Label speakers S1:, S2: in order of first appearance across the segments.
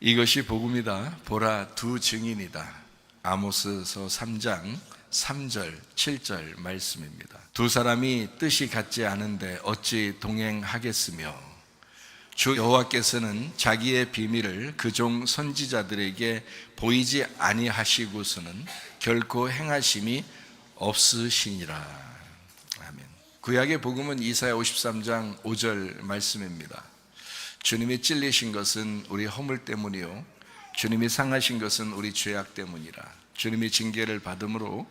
S1: 이것이 복음이다. 보라, 두 증인이다. 아모스서 3장 3절 7절 말씀입니다. 두 사람이 뜻이 같지 않은데 어찌 동행하겠으며 주 여호와께서는 자기의 비밀을 그종 선지자들에게 보이지 아니하시고서는 결코 행하심이 없으시니라. 아멘. 구약의 복음은 이사야 53장 5절 말씀입니다. 주님이 찔리신 것은 우리 허물 때문이요 주님이 상하신 것은 우리 죄악 때문이라. 주님이 징계를 받음으로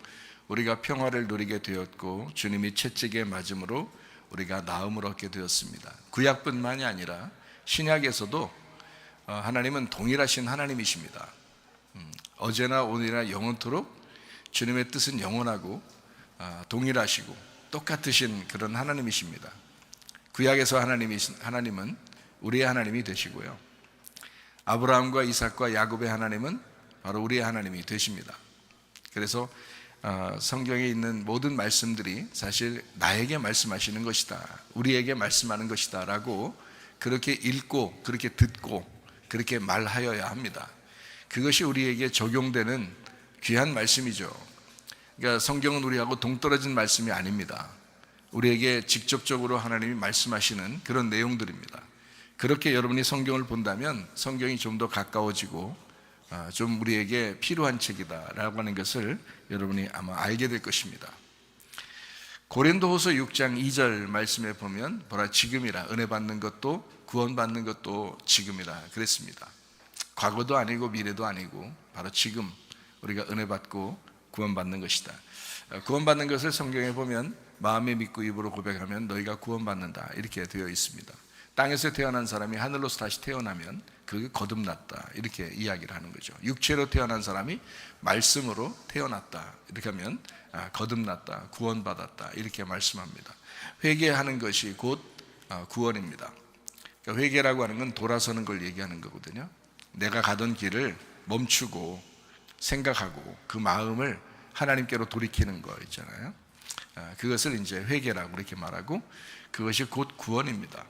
S1: 우리가 평화를 누리게 되었고 주님이 채찍에 맞음으로 우리가 나음을 얻게 되었습니다. 구약뿐만이 아니라 신약에서도 하나님은 동일하신 하나님이십니다. 어제나 오늘이나 영원토록 주님의 뜻은 영원하고 동일하시고 똑같으신 그런 하나님이십니다. 구약에서 하나님은 우리의 하나님이 되시고요, 아브라함과 이삭과 야곱의 하나님은 바로 우리의 하나님이 되십니다. 그래서 성경에 있는 모든 말씀들이 사실 나에게 말씀하시는 것이다, 우리에게 말씀하는 것이다 라고 그렇게 읽고 그렇게 듣고 그렇게 말하여야 합니다. 그것이 우리에게 적용되는 귀한 말씀이죠. 그러니까 성경은 우리하고 동떨어진 말씀이 아닙니다. 우리에게 직접적으로 하나님이 말씀하시는 그런 내용들입니다. 그렇게 여러분이 성경을 본다면 성경이 좀 더 가까워지고 좀 우리에게 필요한 책이다라고 하는 것을 여러분이 아마 알게 될 것입니다. 고린도후서 6장 2절 말씀에 보면 보라 지금이라, 은혜 받는 것도 구원받는 것도 지금이라 그랬습니다. 과거도 아니고 미래도 아니고 바로 지금 우리가 은혜 받고 구원받는 것이다. 구원받는 것을 성경에 보면 마음에 믿고 입으로 고백하면 너희가 구원받는다 이렇게 되어 있습니다. 땅에서 태어난 사람이 하늘로서 다시 태어나면 그게 거듭났다 이렇게 이야기를 하는 거죠. 육체로 태어난 사람이 말씀으로 태어났다 이렇게 하면 거듭났다, 구원받았다 이렇게 말씀합니다. 회개하는 것이 곧 구원입니다. 그러니까 회개라고 하는 건 돌아서는 걸 얘기하는 거거든요. 내가 가던 길을 멈추고 생각하고 그 마음을 하나님께로 돌이키는 거 있잖아요. 그것을 이제 회개라고 이렇게 말하고, 그것이 곧 구원입니다.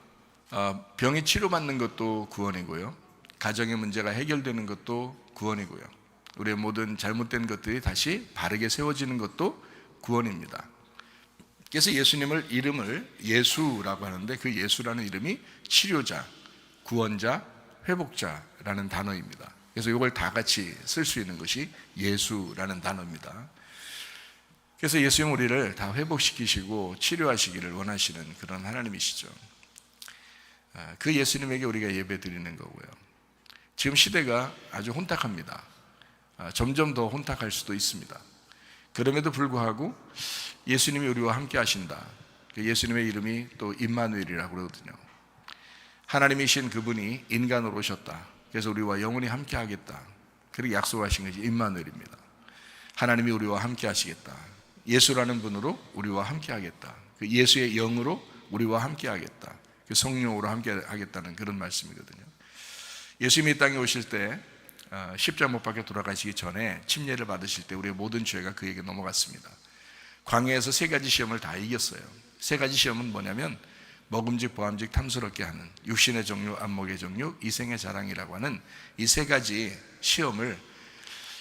S1: 병이 치료받는 것도 구원이고요, 가정의 문제가 해결되는 것도 구원이고요, 우리의 모든 잘못된 것들이 다시 바르게 세워지는 것도 구원입니다. 그래서 예수님을 이름을 예수라고 하는데 그 예수라는 이름이 치료자, 구원자, 회복자라는 단어입니다. 그래서 이걸 다 같이 쓸 수 있는 것이 예수라는 단어입니다. 그래서 예수님 우리를 다 회복시키시고 치료하시기를 원하시는 그런 하나님이시죠. 그 예수님에게 우리가 예배 드리는 거고요. 지금 시대가 아주 혼탁합니다. 점점 더 혼탁할 수도 있습니다. 그럼에도 불구하고 예수님이 우리와 함께 하신다. 예수님의 이름이 또 임마누엘이라고 그러거든요. 하나님이신 그분이 인간으로 오셨다. 그래서 우리와 영원히 함께 하겠다. 그렇게 약속하신 것이 임마누엘입니다. 하나님이 우리와 함께 하시겠다. 예수라는 분으로 우리와 함께 하겠다. 그 예수의 영으로 우리와 함께 하겠다. 그 성령으로 함께 하겠다는 그런 말씀이거든요. 예수님이 이 땅에 오실 때 십자가 못 박혀 돌아가시기 전에 침례를 받으실 때 우리의 모든 죄가 그에게 넘어갔습니다. 광야에서 세 가지 시험을 다 이겼어요. 세 가지 시험은 뭐냐면 먹음직 보암직 탐스럽게 하는 육신의 정욕, 안목의 정욕, 이생의 자랑이라고 하는 이 세 가지 시험을,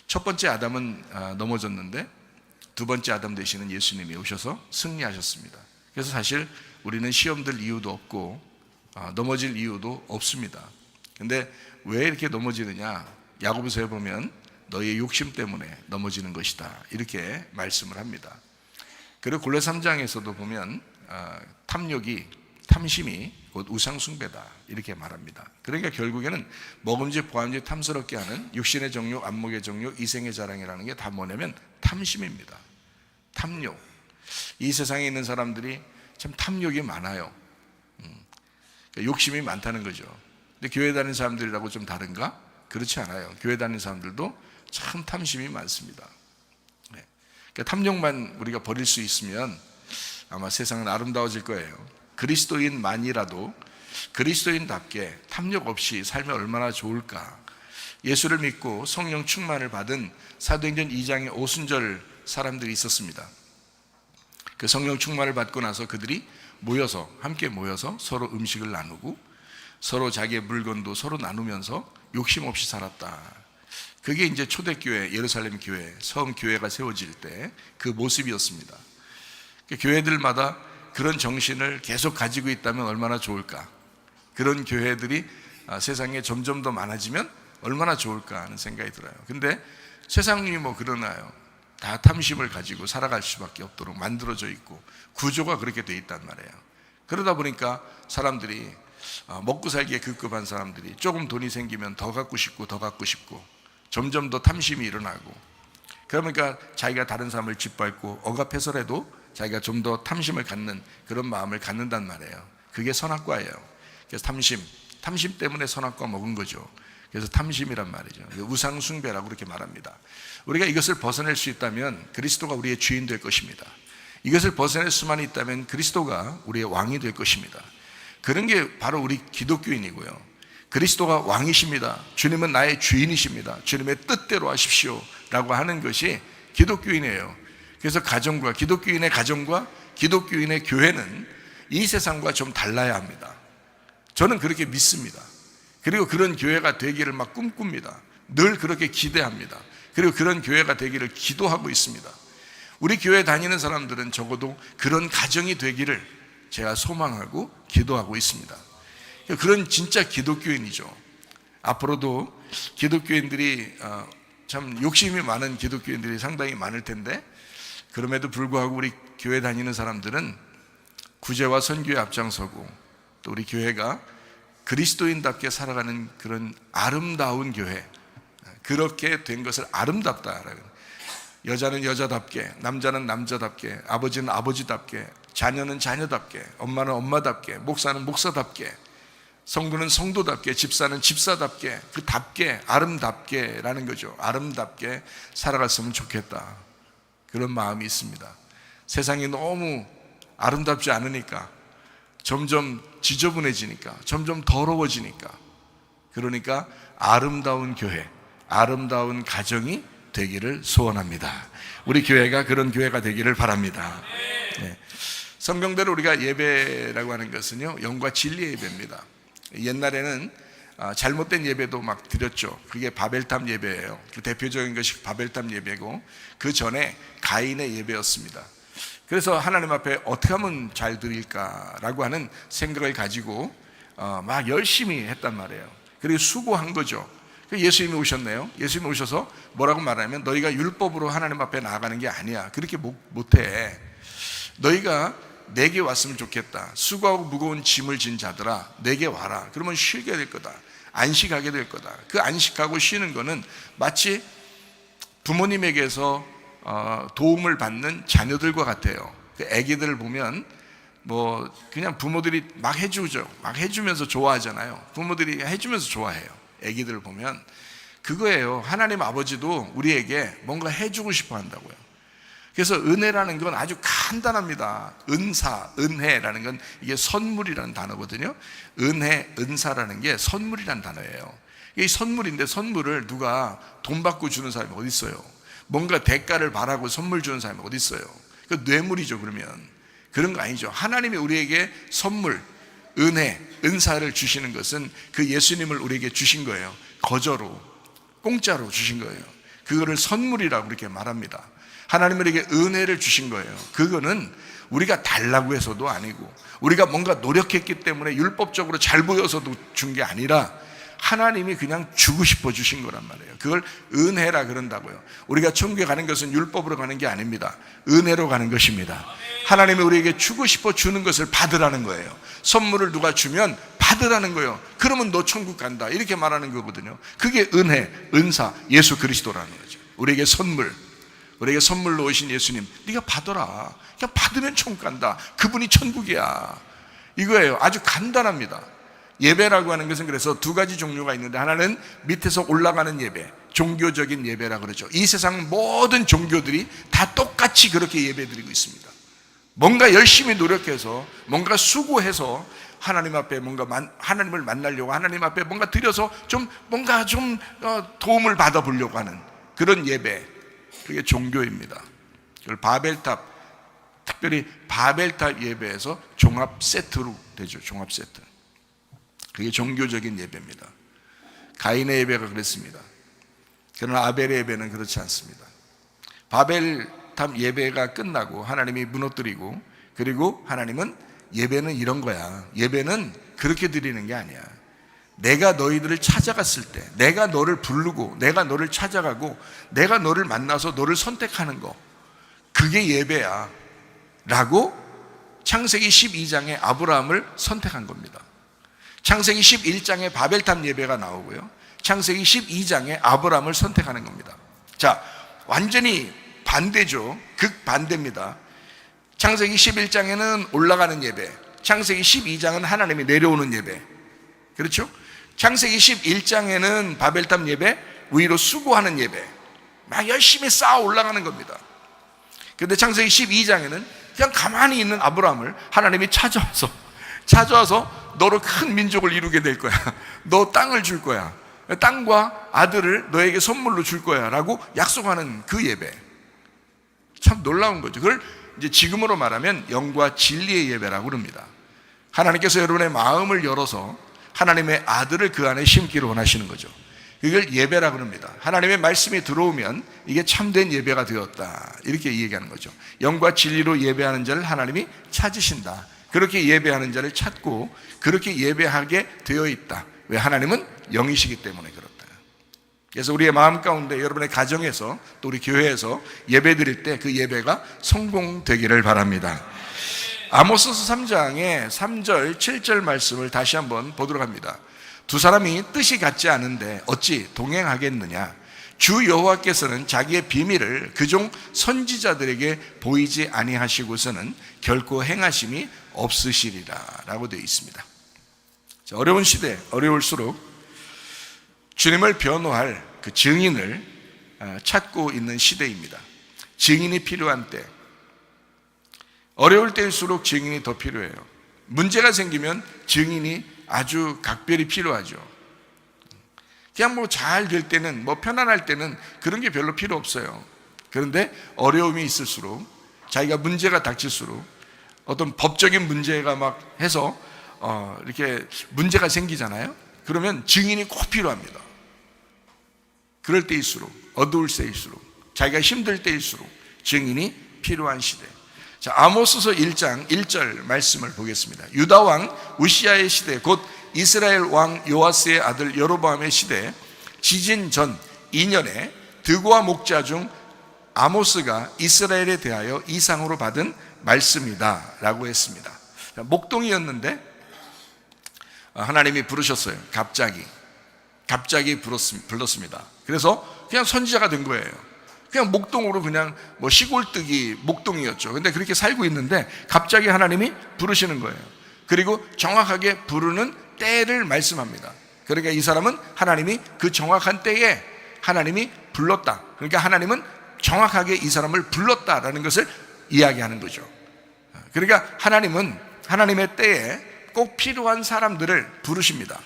S1: 첫 번째 아담은 넘어졌는데 두 번째 아담 되시는 예수님이 오셔서 승리하셨습니다. 그래서 사실 우리는 시험 들 이유도 없고 넘어질 이유도 없습니다. 근데 왜 이렇게 넘어지느냐? 야고보서에 보면 너희의 욕심 때문에 넘어지는 것이다 이렇게 말씀을 합니다. 그리고 골로 3장에서도 보면 탐심이 곧 우상숭배다 이렇게 말합니다. 그러니까 결국에는 먹음직 보암직 탐스럽게 하는 육신의 정욕, 안목의 정욕, 이생의 자랑이라는 게 다 뭐냐면 탐심입니다. 탐욕. 이 세상에 있는 사람들이 참 탐욕이 많아요. 욕심이 많다는 거죠. 근데 교회 다니는 사람들이라고 좀 다른가? 그렇지 않아요. 교회 다니는 사람들도 참 탐심이 많습니다. 그러니까 탐욕만 우리가 버릴 수 있으면 아마 세상은 아름다워질 거예요. 그리스도인만이라도 그리스도인답게 탐욕 없이 살면 얼마나 좋을까. 예수를 믿고 성령 충만을 받은 사도행전 2장의 오순절 사람들이 있었습니다. 그 성령 충만을 받고 나서 그들이 함께 모여서 서로 음식을 나누고 서로 자기의 물건도 서로 나누면서 욕심 없이 살았다. 그게 이제 초대교회, 예루살렘 교회, 처음 교회가 세워질 때 그 모습이었습니다. 교회들마다 그런 정신을 계속 가지고 있다면 얼마나 좋을까. 그런 교회들이 세상에 점점 더 많아지면 얼마나 좋을까 하는 생각이 들어요. 근데 세상이 뭐 그러나요? 다 탐심을 가지고 살아갈 수밖에 없도록 만들어져 있고 구조가 그렇게 돼 있단 말이에요. 그러다 보니까 사람들이 먹고 살기에 급급한 사람들이 조금 돈이 생기면 더 갖고 싶고 더 갖고 싶고 점점 더 탐심이 일어나고, 그러니까 자기가 다른 사람을 짓밟고 억압해서라도 자기가 좀 더 탐심을 갖는 그런 마음을 갖는단 말이에요. 그게 선악과예요. 그래서 탐심 때문에 선악과 먹은 거죠. 그래서 탐심이란 말이죠. 우상 숭배라고 그렇게 말합니다. 우리가 이것을 벗어낼 수 있다면 그리스도가 우리의 주인 될 것입니다. 이것을 벗어낼 수만 있다면 그리스도가 우리의 왕이 될 것입니다. 그런 게 바로 우리 기독교인이고요. 그리스도가 왕이십니다. 주님은 나의 주인이십니다. 주님의 뜻대로 하십시오 라고 하는 것이 기독교인이에요. 그래서 기독교인의 가정과 기독교인의 교회는 이 세상과 좀 달라야 합니다. 저는 그렇게 믿습니다. 그리고 그런 교회가 되기를 막 꿈꿉니다. 늘 그렇게 기대합니다. 그리고 그런 교회가 되기를 기도하고 있습니다. 우리 교회 다니는 사람들은 적어도 그런 가정이 되기를 제가 소망하고 기도하고 있습니다. 그런 진짜 기독교인이죠. 앞으로도 기독교인들이 참 욕심이 많은 기독교인들이 상당히 많을 텐데, 그럼에도 불구하고 우리 교회 다니는 사람들은 구제와 선교에 앞장서고 또 우리 교회가 그리스도인답게 살아가는 그런 아름다운 교회, 그렇게 된 것을 아름답다라고, 여자는 여자답게, 남자는 남자답게, 아버지는 아버지답게, 자녀는 자녀답게, 엄마는 엄마답게, 목사는 목사답게, 성도는 성도답게, 집사는 집사답게, 그 답게, 아름답게라는 거죠. 아름답게 살아갔으면 좋겠다, 그런 마음이 있습니다. 세상이 너무 아름답지 않으니까, 점점 지저분해지니까, 점점 더러워지니까, 그러니까 아름다운 교회, 아름다운 가정이 되기를 소원합니다. 우리 교회가 그런 교회가 되기를 바랍니다. 네. 성경대로 우리가 예배라고 하는 것은요, 영과 진리의 예배입니다. 옛날에는 잘못된 예배도 막 드렸죠. 그게 바벨탑 예배예요. 그 대표적인 것이 바벨탑 예배고, 그 전에 가인의 예배였습니다. 그래서 하나님 앞에 어떻게 하면 잘 드릴까라고 하는 생각을 가지고 막 열심히 했단 말이에요. 그리고 수고한 거죠. 예수님이 오셨네요. 예수님이 오셔서 뭐라고 말하냐면, 너희가 율법으로 하나님 앞에 나아가는 게 아니야. 그렇게 못해. 너희가 내게 왔으면 좋겠다. 수고하고 무거운 짐을 진 자들아, 내게 와라. 그러면 쉬게 될 거다. 안식하게 될 거다. 그 안식하고 쉬는 거는 마치 부모님에게서 도움을 받는 자녀들과 같아요. 그 아기들을 보면 뭐 그냥 부모들이 막 해주죠. 막 해주면서 좋아하잖아요. 부모들이 해주면서 좋아해요. 아기들을 보면 그거예요. 하나님 아버지도 우리에게 뭔가 해주고 싶어 한다고요. 그래서 은혜라는 건 아주 간단합니다. 은혜라는 건 이게 선물이라는 단어거든요. 은사라는 게 선물이라는 단어예요. 이게 선물인데, 선물을 누가 돈 받고 주는 사람이 어디 있어요? 뭔가 대가를 바라고 선물 주는 사람이 어디 있어요? 그 뇌물이죠. 그러면 그런 거 아니죠. 하나님이 우리에게 선물, 은혜, 은사를 주시는 것은 그 예수님을 우리에게 주신 거예요. 거저로, 공짜로 주신 거예요. 그거를 선물이라고 그렇게 말합니다. 하나님은 우리에게 은혜를 주신 거예요. 그거는 우리가 달라고 해서도 아니고, 우리가 뭔가 노력했기 때문에 율법적으로 잘 보여서도 준 게 아니라, 하나님이 그냥 주고 싶어 주신 거란 말이에요. 그걸 은혜라 그런다고요. 우리가 천국에 가는 것은 율법으로 가는 게 아닙니다. 은혜로 가는 것입니다. 하나님이 우리에게 주고 싶어 주는 것을 받으라는 거예요. 선물을 누가 주면 받으라는 거예요. 그러면 너 천국 간다, 이렇게 말하는 거거든요. 그게 은혜, 은사, 예수 그리스도라는 거죠. 우리에게 선물로 오신 예수님, 네가 받아라. 그냥 받으면 천국 간다. 그분이 천국이야. 이거예요. 아주 간단합니다. 예배라고 하는 것은 그래서 두 가지 종류가 있는데, 하나는 밑에서 올라가는 예배, 종교적인 예배라 그러죠. 이 세상 모든 종교들이 다 똑같이 그렇게 예배드리고 있습니다. 뭔가 열심히 노력해서, 뭔가 수고해서 하나님 앞에 하나님을 만나려고, 하나님 앞에 뭔가 드려서 뭔가 도움을 받아보려고 하는 그런 예배, 그게 종교입니다. 그걸 특별히 바벨탑 예배에서 종합 세트로 되죠. 종합 세트. 그게 종교적인 예배입니다. 가인의 예배가 그랬습니다. 그러나 아벨의 예배는 그렇지 않습니다. 바벨탑 예배가 끝나고 하나님이 무너뜨리고, 그리고 하나님은 예배는 이런 거야. 예배는 그렇게 드리는 게 아니야. 내가 너희들을 찾아갔을 때, 내가 너를 부르고, 내가 너를 찾아가고, 내가 너를 만나서 너를 선택하는 거, 그게 예배야 라고 창세기 12장에 아브라함을 선택한 겁니다. 창세기 11장에 바벨탑 예배가 나오고요, 창세기 12장에 아브라함을 선택하는 겁니다. 자, 완전히 반대죠. 극반대입니다. 창세기 11장에는 올라가는 예배, 창세기 12장은 하나님이 내려오는 예배. 그렇죠? 창세기 11장에는 바벨탑 예배, 위로 수고하는 예배, 막 열심히 쌓아 올라가는 겁니다. 그런데 창세기 12장에는 그냥 가만히 있는 아브라함을 하나님이 찾아와서 너로 큰 민족을 이루게 될 거야, 너 땅을 줄 거야, 땅과 아들을 너에게 선물로 줄 거야 라고 약속하는 그 예배, 참 놀라운 거죠. 그걸 이제 지금으로 말하면 영과 진리의 예배라고 그럽니다. 하나님께서 여러분의 마음을 열어서 하나님의 아들을 그 안에 심기를 원하시는 거죠. 이걸 예배라 그럽니다. 하나님의 말씀이 들어오면 이게 참된 예배가 되었다, 이렇게 얘기하는 거죠. 영과 진리로 예배하는 자를 하나님이 찾으신다. 그렇게 예배하는 자를 찾고 그렇게 예배하게 되어 있다. 왜? 하나님은 영이시기 때문에 그렇다. 그래서 우리의 마음 가운데, 여러분의 가정에서, 또 우리 교회에서 예배 드릴 때 그 예배가 성공되기를 바랍니다. 아모스서 3장의 3절 7절 말씀을 다시 한번 보도록 합니다. 두 사람이 뜻이 같지 않은데 어찌 동행하겠느냐? 주 여호와께서는 자기의 비밀을 그종 선지자들에게 보이지 아니하시고서는 결코 행하심이 없으시리라 라고 되어 있습니다. 어려운 시대, 어려울수록 주님을 변호할 그 증인을 찾고 있는 시대입니다. 증인이 필요한 때, 어려울 때일수록 증인이 더 필요해요. 문제가 생기면 증인이 아주 각별히 필요하죠. 그냥 뭐 잘 될 때는, 뭐 편안할 때는 그런 게 별로 필요 없어요. 그런데 어려움이 있을수록, 자기가 문제가 닥칠수록, 어떤 법적인 문제가 막 해서 이렇게 문제가 생기잖아요. 그러면 증인이 꼭 필요합니다. 그럴 때일수록, 어두울 때일수록, 자기가 힘들 때일수록 증인이 필요한 시대. 자, 아모스서 1장 1절 말씀을 보겠습니다. 유다 왕 우시아의 시대, 곧 이스라엘 왕 요아스의 아들 여로보암의 시대, 지진 전 2년에 드고와 목자 중 아모스가 이스라엘에 대하여 이상으로 받은 말씀이다 라고 했습니다. 자, 목동이었는데 하나님이 부르셨어요. 갑자기 불렀습니다. 그래서 그냥 선지자가 된 거예요. 그냥 목동으로, 그냥 뭐 시골뜨기 목동이었죠. 근데 그렇게 살고 있는데 갑자기 하나님이 부르시는 거예요. 그리고 정확하게 부르는 때를 말씀합니다. 그러니까 이 사람은 하나님이 그 정확한 때에 하나님이 불렀다. 그러니까 하나님은 정확하게 이 사람을 불렀다라는 것을 이야기하는 거죠. 그러니까 하나님은 하나님의 때에 꼭 필요한 사람들을 부르십니다.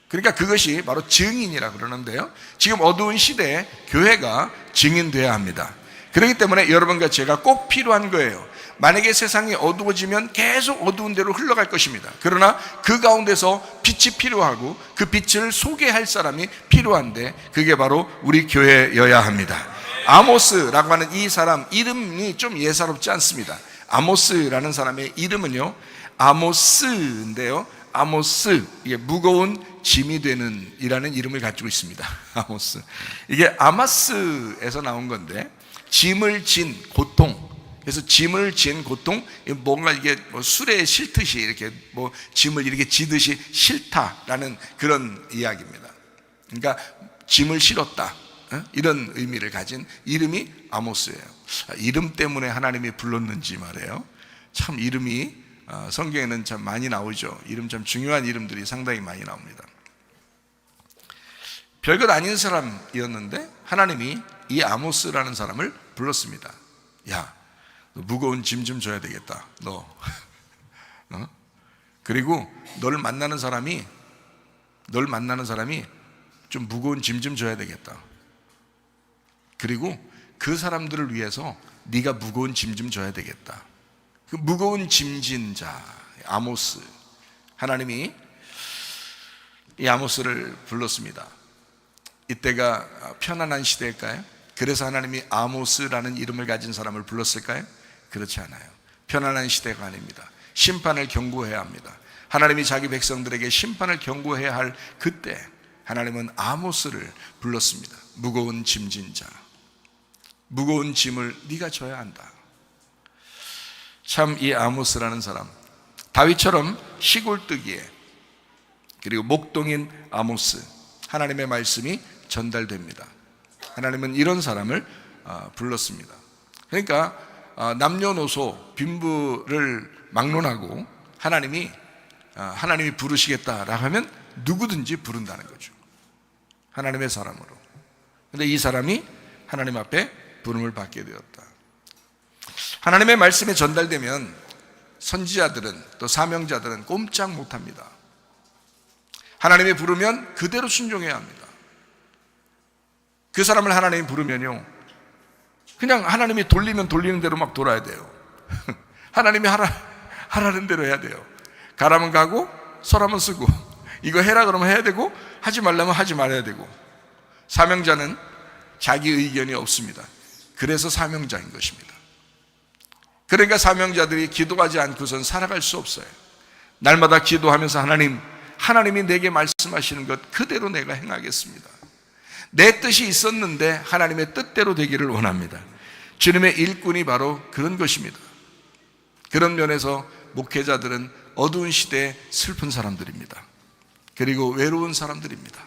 S1: 그러니까 그것이 바로 증인이라 그러는데요, 지금 어두운 시대에 교회가 증인되어야 합니다. 그렇기 때문에 여러분과 제가 꼭 필요한 거예요. 만약에 세상이 어두워지면 계속 어두운 데로 흘러갈 것입니다. 그러나 그 가운데서 빛이 필요하고 그 빛을 소개할 사람이 필요한데 그게 바로 우리 교회여야 합니다. 아모스라고 하는 이 사람 이름이 좀 예사롭지 않습니다. 아모스라는 사람의 이름은요, 아모스인데요, 아모스, 이게 무거운 짐이 되는 이라는 이름을 가지고 있습니다. 아모스, 이게 아마스에서 나온 건데, 짐을 진 고통, 그래서 짐을 진 고통, 뭔가 이게 뭐 술에 싫듯이 이렇게 뭐 짐을 이렇게 지듯이 싫다라는 그런 이야기입니다. 그러니까 짐을 실었다, 이런 의미를 가진 이름이 아모스예요. 이름 때문에 하나님이 불렀는지 말이에요. 참 이름이 성경에는 참 많이 나오죠. 이름, 참 중요한 이름들이 상당히 많이 나옵니다. 별것 아닌 사람이었는데 하나님이 이 아모스라는 사람을 불렀습니다. 야, 너 무거운 짐 좀 져야 되겠다. 너. 그리고 널 만나는 사람이 좀 무거운 짐 좀 져야 되겠다. 그리고 그 사람들을 위해서 네가 무거운 짐 좀 져야 되겠다. 그 무거운 짐진 자 아모스, 하나님이 이 아모스를 불렀습니다. 이때가 편안한 시대일까요? 그래서 하나님이 아모스라는 이름을 가진 사람을 불렀을까요? 그렇지 않아요. 편안한 시대가 아닙니다. 심판을 경고해야 합니다. 하나님이 자기 백성들에게 심판을 경고해야 할 그때 하나님은 아모스를 불렀습니다. 무거운 짐진 자, 무거운 짐을 네가 져야 한다. 참 이 아모스라는 사람, 다윗처럼 시골뜨기에 그리고 목동인 아모스, 하나님의 말씀이 전달됩니다. 하나님은 이런 사람을 불렀습니다. 그러니까 남녀노소 빈부를 막론하고 하나님이 부르시겠다라고 하면 누구든지 부른다는 거죠. 하나님의 사람으로. 그런데 이 사람이 하나님 앞에 부름을 받게 되었다. 하나님의 말씀이 전달되면 선지자들은 또 사명자들은 꼼짝 못합니다. 하나님이 부르면 그대로 순종해야 합니다. 그 사람을 하나님이 부르면요, 그냥 하나님이 돌리면 돌리는 대로 막 돌아야 돼요. 하나님이 하라는 대로 해야 돼요. 가라면 가고 서라면 쓰고, 이거 해라 그러면 해야 되고, 하지 말라면 하지 말아야 되고. 사명자는 자기 의견이 없습니다. 그래서 사명자인 것입니다. 그러니까 사명자들이 기도하지 않고선 살아갈 수 없어요. 날마다 기도하면서 하나님이 내게 말씀하시는 것 그대로 내가 행하겠습니다. 내 뜻이 있었는데 하나님의 뜻대로 되기를 원합니다. 주님의 일꾼이 바로 그런 것입니다. 그런 면에서 목회자들은 어두운 시대에 슬픈 사람들입니다. 그리고 외로운 사람들입니다.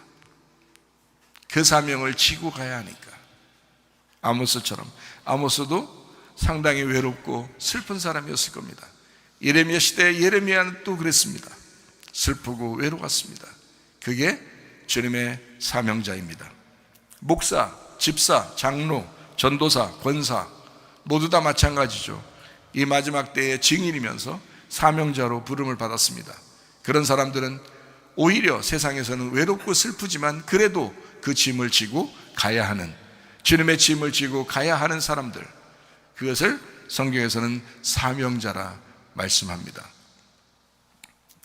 S1: 그 사명을 지고 가야 하니까. 아모스처럼, 아모스도 상당히 외롭고 슬픈 사람이었을 겁니다. 예레미야 시대에 예레미야는 또 그랬습니다. 슬프고 외로웠습니다. 그게 주님의 사명자입니다. 목사, 집사, 장로, 전도사, 권사 모두 다 마찬가지죠. 이 마지막 때의 증인이면서 사명자로 부름을 받았습니다. 그런 사람들은 오히려 세상에서는 외롭고 슬프지만 그래도 그 짐을 지고 가야 하는, 주님의 짐을 지고 가야 하는 사람들, 그것을 성경에서는 사명자라 말씀합니다.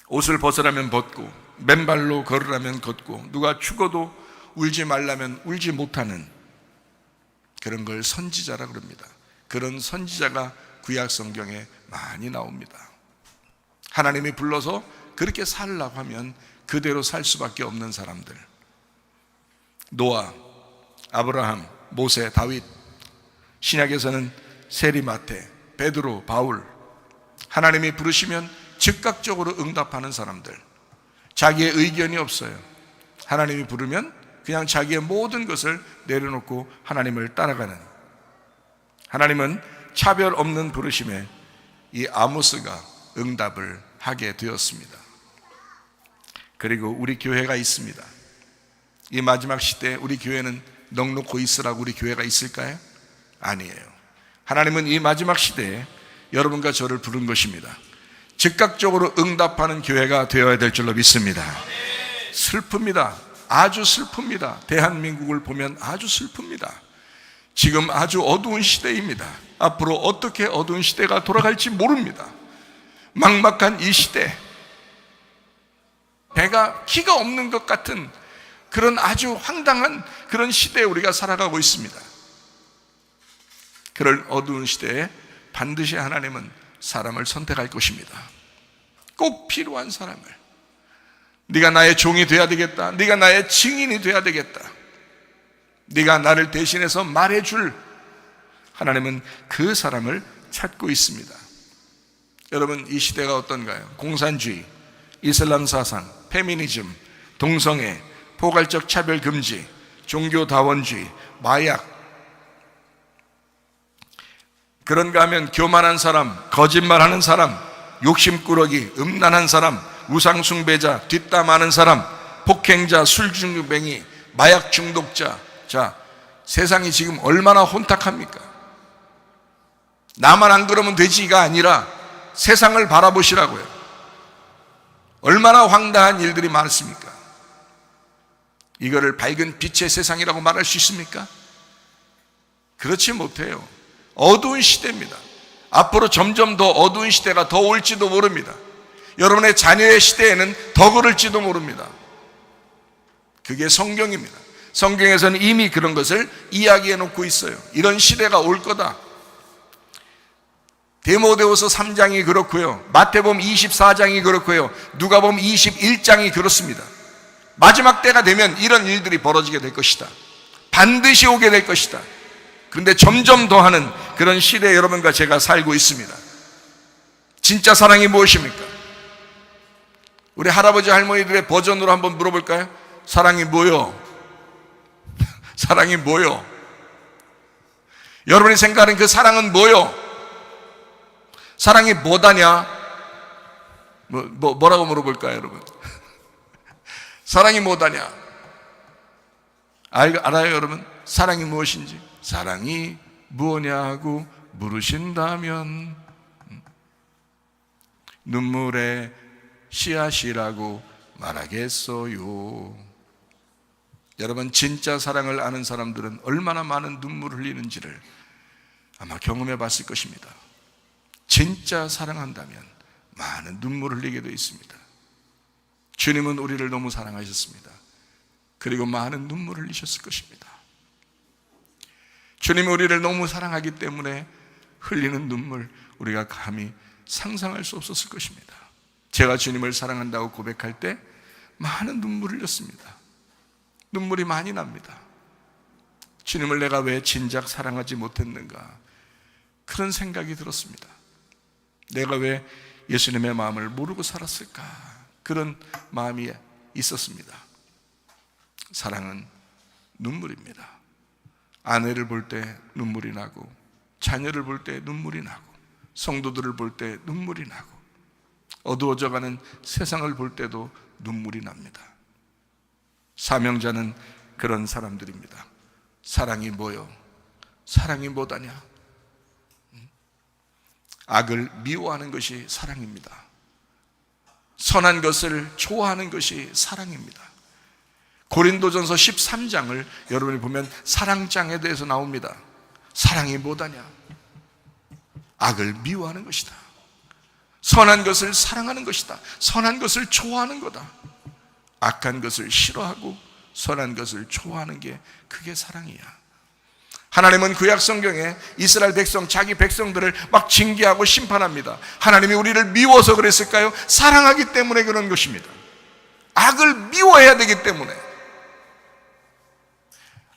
S1: 옷을 벗으라면 벗고 맨발로 걸으라면 걷고 누가 죽어도 울지 말라면 울지 못하는 그런 걸 선지자라 그럽니다. 그런 선지자가 구약 성경에 많이 나옵니다. 하나님이 불러서 그렇게 살라고 하면 그대로 살 수밖에 없는 사람들, 노아, 아브라함, 모세, 다윗, 신약에서는 세리마테, 베드로, 바울, 하나님이 부르시면 즉각적으로 응답하는 사람들, 자기의 의견이 없어요. 하나님이 부르면 그냥 자기의 모든 것을 내려놓고 하나님을 따라가는, 하나님은 차별 없는 부르심에 이 아모스가 응답을 하게 되었습니다. 그리고 우리 교회가 있습니다. 이 마지막 시대에 우리 교회는 넉넉히 있으라고 우리 교회가 있을까요? 아니에요. 하나님은 이 마지막 시대에 여러분과 저를 부른 것입니다. 즉각적으로 응답하는 교회가 되어야 될 줄로 믿습니다. 슬픕니다. 아주 슬픕니다. 대한민국을 보면 아주 슬픕니다. 지금 아주 어두운 시대입니다. 앞으로 어떻게 어두운 시대가 돌아갈지 모릅니다. 막막한 이 시대, 배가 키가 없는 것 같은 그런 아주 황당한 그런 시대에 우리가 살아가고 있습니다. 그런 어두운 시대에 반드시 하나님은 사람을 선택할 것입니다. 꼭 필요한 사람을. 네가 나의 종이 돼야 되겠다. 네가 나의 증인이 돼야 되겠다. 네가 나를 대신해서 말해줄, 하나님은 그 사람을 찾고 있습니다. 여러분, 이 시대가 어떤가요? 공산주의, 이슬람 사상, 페미니즘, 동성애, 포괄적 차별 금지, 종교다원주의, 마약, 그런가 하면 교만한 사람, 거짓말하는 사람, 욕심꾸러기, 음란한 사람, 우상숭배자, 뒷담하는 사람, 폭행자, 술중毒뱅이, 마약 중독자. 자, 세상이 지금 얼마나 혼탁합니까? 나만 안 그러면 되지가 아니라 세상을 바라보시라고요. 얼마나 황당한 일들이 많습니까? 이거를 밝은 빛의 세상이라고 말할 수 있습니까? 그렇지 못해요. 어두운 시대입니다. 앞으로 점점 더 어두운 시대가 더 올지도 모릅니다. 여러분의 자녀의 시대에는 더 그럴지도 모릅니다. 그게 성경입니다. 성경에서는 이미 그런 것을 이야기해 놓고 있어요. 이런 시대가 올 거다. 디모데후서 3장이 그렇고요, 마태복음 24장이 그렇고요, 누가복음 21장이 그렇습니다. 마지막 때가 되면 이런 일들이 벌어지게 될 것이다. 반드시 오게 될 것이다. 그런데 점점 더하는 그런 시대에 여러분과 제가 살고 있습니다. 진짜 사랑이 무엇입니까? 우리 할아버지 할머니들의 버전으로 한번 물어볼까요? 사랑이 뭐요? 사랑이 뭐요? 여러분이 생각하는 그 사랑은 뭐요? 사랑이 뭐다냐? 뭐라고 물어볼까요, 여러분? 사랑이 뭐다냐? 알아요, 여러분? 사랑이 무엇인지? 사랑이 무엇냐 하고 물으신다면 눈물의 씨앗이라고 말하겠어요. 여러분, 진짜 사랑을 아는 사람들은 얼마나 많은 눈물을 흘리는지를 아마 경험해 봤을 것입니다. 진짜 사랑한다면 많은 눈물을 흘리게 되어 있습니다. 주님은 우리를 너무 사랑하셨습니다. 그리고 많은 눈물을 흘리셨을 것입니다. 주님이 우리를 너무 사랑하기 때문에 흘리는 눈물, 우리가 감히 상상할 수 없었을 것입니다. 제가 주님을 사랑한다고 고백할 때 많은 눈물을 흘렸습니다. 눈물이 많이 납니다. 주님을 내가 왜 진작 사랑하지 못했는가, 그런 생각이 들었습니다. 내가 왜 예수님의 마음을 모르고 살았을까, 그런 마음이 있었습니다. 사랑은 눈물입니다. 아내를 볼 때 눈물이 나고, 자녀를 볼 때 눈물이 나고, 성도들을 볼 때 눈물이 나고, 어두워져가는 세상을 볼 때도 눈물이 납니다. 사명자는 그런 사람들입니다. 사랑이 뭐요? 사랑이 뭐다냐? 악을 미워하는 것이 사랑입니다. 선한 것을 좋아하는 것이 사랑입니다. 고린도전서 13장을 여러분이 보면 사랑장에 대해서 나옵니다. 사랑이 뭐다냐? 악을 미워하는 것이다. 선한 것을 사랑하는 것이다. 선한 것을 좋아하는 거다. 악한 것을 싫어하고 선한 것을 좋아하는 게, 그게 사랑이야. 하나님은 구약 성경에 이스라엘 백성, 자기 백성들을 막 징계하고 심판합니다. 하나님이 우리를 미워서 그랬을까요? 사랑하기 때문에 그런 것입니다. 악을 미워해야 되기 때문에,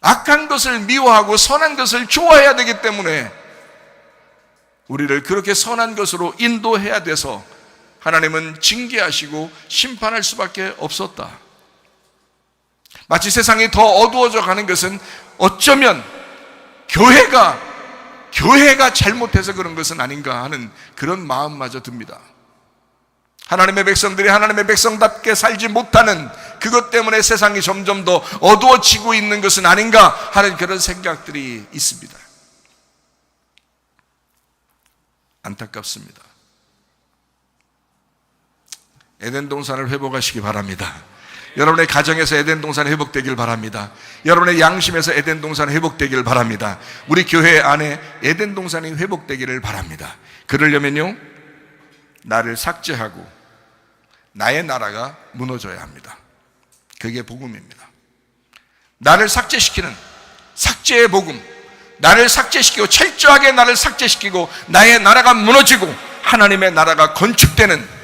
S1: 악한 것을 미워하고 선한 것을 좋아해야 되기 때문에 우리를 그렇게 선한 것으로 인도해야 돼서 하나님은 징계하시고 심판할 수밖에 없었다. 마치 세상이 더 어두워져 가는 것은 어쩌면 교회가 잘못해서 그런 것은 아닌가 하는 그런 마음마저 듭니다. 하나님의 백성들이 하나님의 백성답게 살지 못하는 그것 때문에 세상이 점점 더 어두워지고 있는 것은 아닌가 하는 그런 생각들이 있습니다. 안타깝습니다. 에덴 동산을 회복하시기 바랍니다. 여러분의 가정에서 에덴 동산이 회복되길 바랍니다. 여러분의 양심에서 에덴 동산이 회복되길 바랍니다. 우리 교회 안에 에덴 동산이 회복되기를 바랍니다. 그러려면요, 나를 삭제하고 나의 나라가 무너져야 합니다. 그게 복음입니다. 나를 삭제시키는 삭제의 복음, 나를 삭제시키고 철저하게 나를 삭제시키고 나의 나라가 무너지고 하나님의 나라가 건축되는,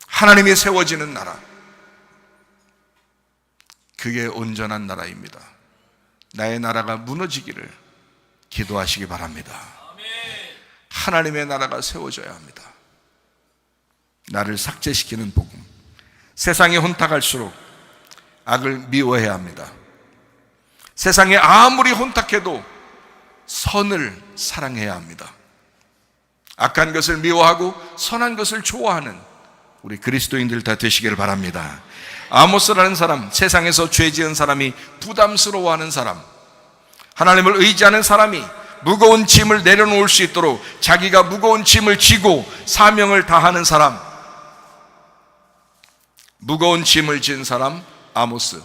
S1: 하나님이 세워지는 나라, 그게 온전한 나라입니다. 나의 나라가 무너지기를 기도하시기 바랍니다. 하나님의 나라가 세워져야 합니다. 나를 삭제시키는 복음. 세상이 혼탁할수록 악을 미워해야 합니다. 세상에 아무리 혼탁해도 선을 사랑해야 합니다. 악한 것을 미워하고 선한 것을 좋아하는 우리 그리스도인들 다 되시기를 바랍니다. 아모스라는 사람, 세상에서 죄 지은 사람이 부담스러워하는 사람, 하나님을 의지하는 사람이 무거운 짐을 내려놓을 수 있도록 자기가 무거운 짐을 지고 사명을 다하는 사람, 무거운 짐을 진 사람 아모스,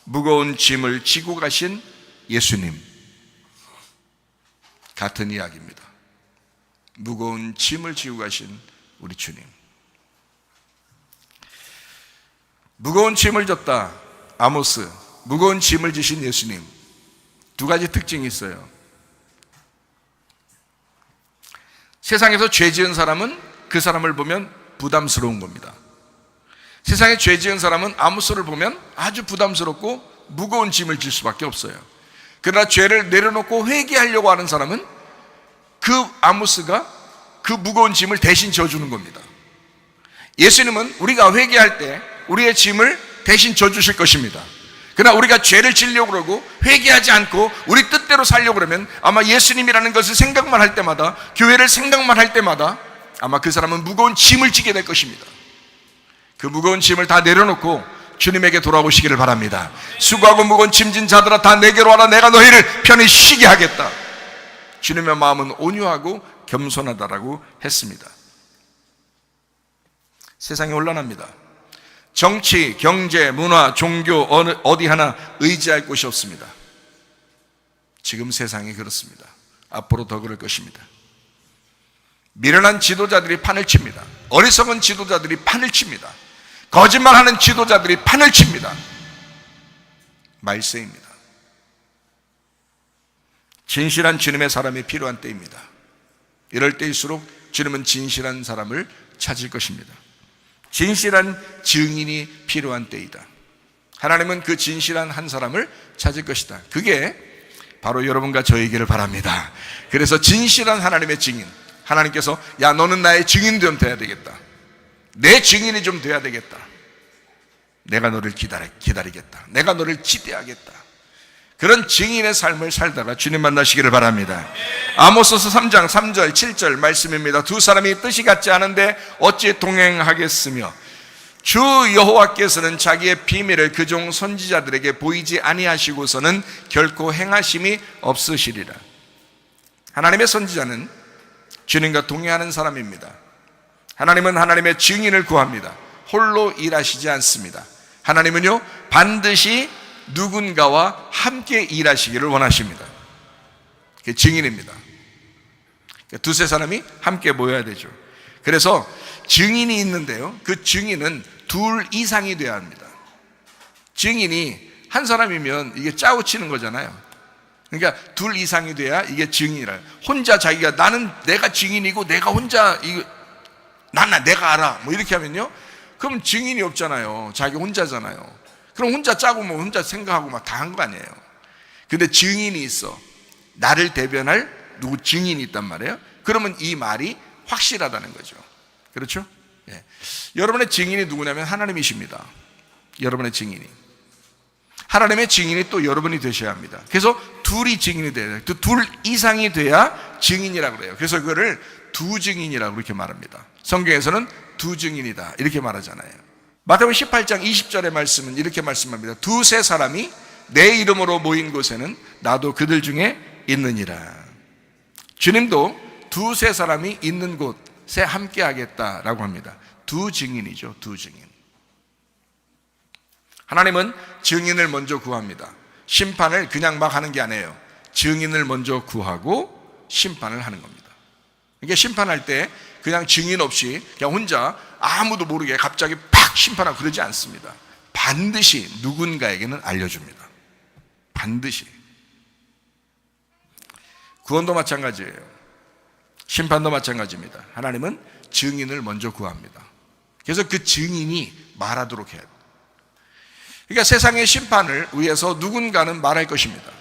S1: 무거운 짐을 지고 가신 예수님, 같은 이야기입니다. 무거운 짐을 지고 가신 우리 주님. 무거운 짐을 졌다, 아모스, 무거운 짐을 지신 예수님. 두 가지 특징이 있어요. 세상에서 죄 지은 사람은 그 사람을 보면 부담스러운 겁니다. 세상에 죄 지은 사람은 아모스를 보면 아주 부담스럽고 무거운 짐을 질 수밖에 없어요. 그러나 죄를 내려놓고 회개하려고 하는 사람은 그 아모스가 그 무거운 짐을 대신 져주는 겁니다. 예수님은 우리가 회개할 때 우리의 짐을 대신 져주실 것입니다. 그러나 우리가 죄를 지려고 그러고 회개하지 않고 우리 뜻대로 살려고 그러면 아마 예수님이라는 것을 생각만 할 때마다, 교회를 생각만 할 때마다 아마 그 사람은 무거운 짐을 지게 될 것입니다. 그 무거운 짐을 다 내려놓고 주님에게 돌아오시기를 바랍니다. 수고하고 무거운 짐진 자들아 다 내게로 와라. 내가 너희를 편히 쉬게 하겠다. 주님의 마음은 온유하고 겸손하다라고 했습니다. 세상이 혼란합니다. 정치, 경제, 문화, 종교 어디 하나 의지할 곳이 없습니다. 지금 세상이 그렇습니다. 앞으로 더 그럴 것입니다. 미련한 지도자들이 판을 칩니다. 어리석은 지도자들이 판을 칩니다. 거짓말하는 지도자들이 판을 칩니다. 말세입니다. 진실한 주님의 사람이 필요한 때입니다. 이럴 때일수록 주님은 진실한 사람을 찾을 것입니다. 진실한 증인이 필요한 때이다. 하나님은 그 진실한 한 사람을 찾을 것이다. 그게 바로 여러분과 저에게를 바랍니다. 그래서 진실한 하나님의 증인, 하나님께서 야 너는 나의 증인 좀 돼야 되겠다. 내 증인이 좀 돼야 되겠다. 내가 너를 기다리겠다. 내가 너를 기대하겠다. 그런 증인의 삶을 살다가 주님 만나시기를 바랍니다. 아모스서 3장 3절 7절 말씀입니다. 두 사람이 뜻이 같지 않은데 어찌 동행하겠으며 주 여호와께서는 자기의 비밀을 그 종 선지자들에게 보이지 아니하시고서는 결코 행하심이 없으시리라. 하나님의 선지자는 주님과 동행하는 사람입니다. 하나님은 하나님의 증인을 구합니다. 홀로 일하시지 않습니다. 하나님은요 반드시 누군가와 함께 일하시기를 원하십니다. 그게 증인입니다. 두세 사람이 함께 모여야 되죠. 그래서 증인이 있는데요, 그 증인은 둘 이상이 돼야 합니다. 증인이 한 사람이면 이게 짜고 치는 거잖아요. 그러니까 둘 이상이 돼야 이게 증인이라. 혼자 자기가 나는 내가 증인이고 내가 혼자 이거 내가 알아 뭐 이렇게 하면요, 그럼 증인이 없잖아요. 자기 혼자잖아요. 그럼 혼자 짜고 뭐 혼자 생각하고 막 다 한 거 아니에요. 근데 증인이 있어. 나를 대변할 누구 증인이 있단 말이에요. 그러면 이 말이 확실하다는 거죠. 그렇죠? 예. 여러분의 증인이 누구냐면 하나님이십니다. 여러분의 증인이. 하나님의 증인이 또 여러분이 되셔야 합니다. 그래서 둘이 증인이 돼야 돼요. 둘 이상이 돼야 증인이라고 그래요. 그래서 그거를 두 증인이라고 그렇게 말합니다. 성경에서는 두 증인이다 이렇게 말하잖아요. 마태복음 18장 20절의 말씀은 이렇게 말씀합니다. 두세 사람이 내 이름으로 모인 곳에는 나도 그들 중에 있느니라. 주님도 두세 사람이 있는 곳에 함께 하겠다라고 합니다. 두 증인이죠. 두 증인. 하나님은 증인을 먼저 구합니다. 심판을 그냥 막 하는 게 아니에요. 증인을 먼저 구하고 심판을 하는 겁니다. 그러니까 심판할 때 그냥 증인 없이 그냥 혼자 아무도 모르게 갑자기 팍 심판하고 그러지 않습니다. 반드시 누군가에게는 알려줍니다. 반드시. 구원도 마찬가지예요. 심판도 마찬가지입니다. 하나님은 증인을 먼저 구합니다. 그래서 그 증인이 말하도록 해요. 그러니까 세상의 심판을 위해서 누군가는 말할 것입니다.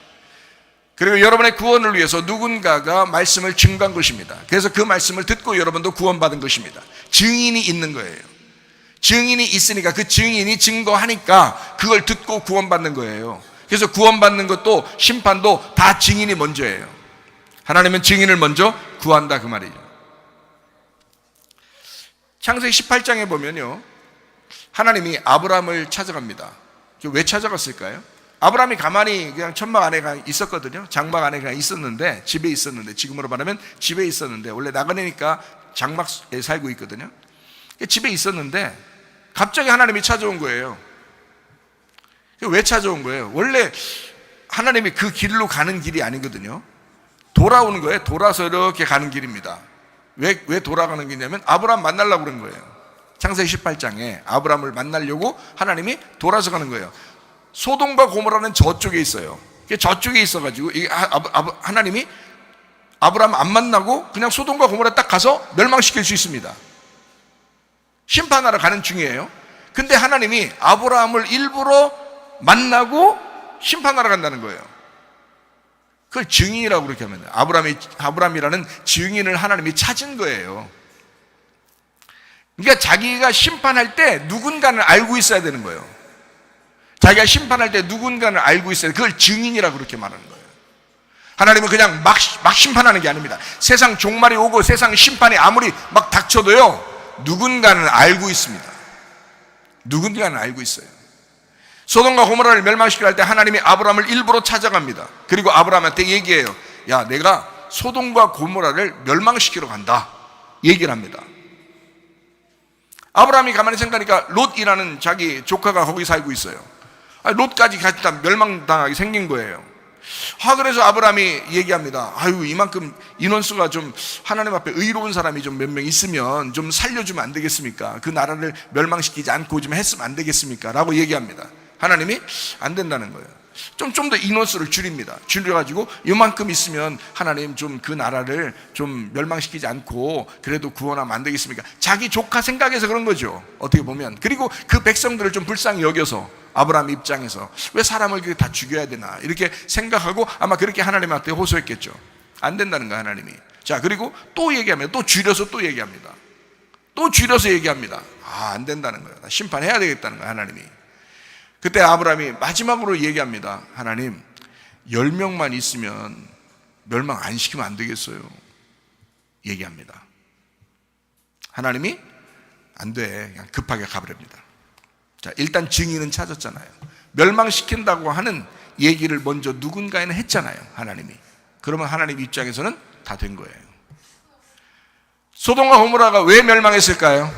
S1: 그리고 여러분의 구원을 위해서 누군가가 말씀을 증거한 것입니다. 그래서 그 말씀을 듣고 여러분도 구원받은 것입니다. 증인이 있는 거예요. 증인이 있으니까 그 증인이 증거하니까 그걸 듣고 구원받는 거예요. 그래서 구원받는 것도 심판도 다 증인이 먼저예요. 하나님은 증인을 먼저 구한다 그 말이죠. 창세기 18장에 보면요, 하나님이 아브라함을 찾아갑니다. 왜 찾아갔을까요? 아브라함이 가만히 그냥 천막 안에 있었거든요. 장막 안에 그냥 있었는데, 집에 있었는데, 지금으로 말하면 집에 있었는데, 원래 나그네니까 장막에 살고 있거든요. 집에 있었는데 갑자기 하나님이 찾아온 거예요. 왜 찾아온 거예요? 원래 하나님이 그 길로 가는 길이 아니거든요. 돌아오는 거예요. 돌아서 이렇게 가는 길입니다. 왜 돌아가는 길이냐면 아브라함 만나려고 그런 거예요. 창세기 18장에 아브라함을 만나려고 하나님이 돌아서 가는 거예요. 소돔과 고모라는 저쪽에 있어요. 저쪽에 있어가지고 하나님이 아브라함 안 만나고 그냥 소돔과 고모라 딱 가서 멸망시킬 수 있습니다. 심판하러 가는 중이에요. 근데 하나님이 아브라함을 일부러 만나고 심판하러 간다는 거예요. 그걸 증인이라고 그렇게 하면 돼요. 아브라함이라는 증인을 하나님이 찾은 거예요. 그러니까 자기가 심판할 때 누군가는 알고 있어야 되는 거예요. 자기가 심판할 때 누군가는 알고 있어야 돼요. 그걸 증인이라고 그렇게 말하는 거예요. 하나님은 그냥 막 심판하는 게 아닙니다. 세상 종말이 오고 세상 심판이 아무리 막 닥쳐도요, 누군가는 알고 있습니다. 누군가는 알고 있어요. 소돔과 고모라를 멸망시키려 할 때 하나님이 아브라함을 일부러 찾아갑니다. 그리고 아브라함한테 얘기해요. 야, 내가 소돔과 고모라를 멸망시키러 간다. 얘기를 합니다. 아브라함이 가만히 생각하니까 롯이라는 자기 조카가 거기 살고 있어요. 롯까지 같이 다 멸망당하게 생긴 거예요. 그래서 아브라함이 얘기합니다. 이만큼 인원수가 좀 하나님 앞에 의로운 사람이 좀 몇 명 있으면 좀 살려주면 안 되겠습니까? 그 나라를 멸망시키지 않고 좀 했으면 안 되겠습니까? 라고 얘기합니다. 하나님이 안 된다는 거예요. 좀 더 인원수를 줄입니다. 줄여가지고 이만큼 있으면 하나님 좀 그 나라를 좀 멸망시키지 않고 그래도 구원하면 안 되겠습니까? 자기 조카 생각해서 그런 거죠, 어떻게 보면. 그리고 그 백성들을 좀 불쌍히 여겨서 아브라함 입장에서 왜 사람을 그렇게 다 죽여야 되나 이렇게 생각하고 아마 그렇게 하나님한테 호소했겠죠. 안 된다는 거야, 하나님이. 자, 그리고 또 얘기합니다. 또 줄여서 또 얘기합니다. 또 줄여서 얘기합니다. 안 된다는 거예요. 심판해야 되겠다는 거야, 하나님이. 그때 아브라함이 마지막으로 얘기합니다. 하나님, 10명만 있으면 멸망 안 시키면 안 되겠어요. 얘기합니다. 하나님이 안 돼. 그냥 급하게 가버립니다. 자, 일단 증인은 찾았잖아요. 멸망시킨다고 하는 얘기를 먼저 누군가에는 했잖아요, 하나님이. 그러면 하나님 입장에서는 다 된 거예요. 소돔과 고모라가 왜 멸망했을까요?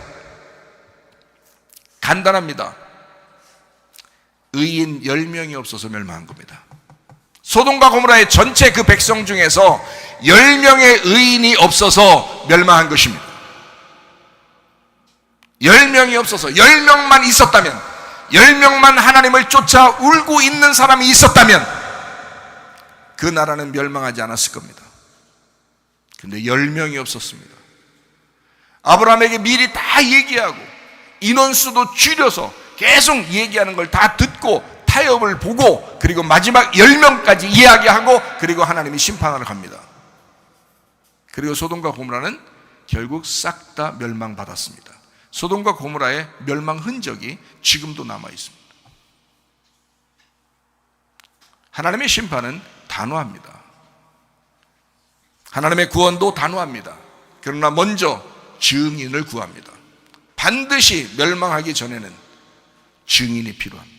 S1: 간단합니다. 의인 10명이 없어서 멸망한 겁니다. 소돔과 고모라의 전체 그 백성 중에서 10명의 의인이 없어서 멸망한 것입니다. 10명이 없어서 10명만 있었다면, 10명만 하나님을 쫓아 울고 있는 사람이 있었다면 그 나라는 멸망하지 않았을 겁니다. 근데 10명이 없었습니다. 아브라함에게 미리 다 얘기하고 인원수도 줄여서 계속 얘기하는 걸 다 듣고 타협을 보고 그리고 마지막 10명까지 이야기하고 그리고 하나님이 심판하러 갑니다. 그리고 소돔과 고모라는 결국 싹 다 멸망받았습니다. 소돔과 고모라의 멸망 흔적이 지금도 남아 있습니다. 하나님의 심판은 단호합니다. 하나님의 구원도 단호합니다. 그러나 먼저 증인을 구합니다. 반드시 멸망하기 전에는 증인이 필요합니다.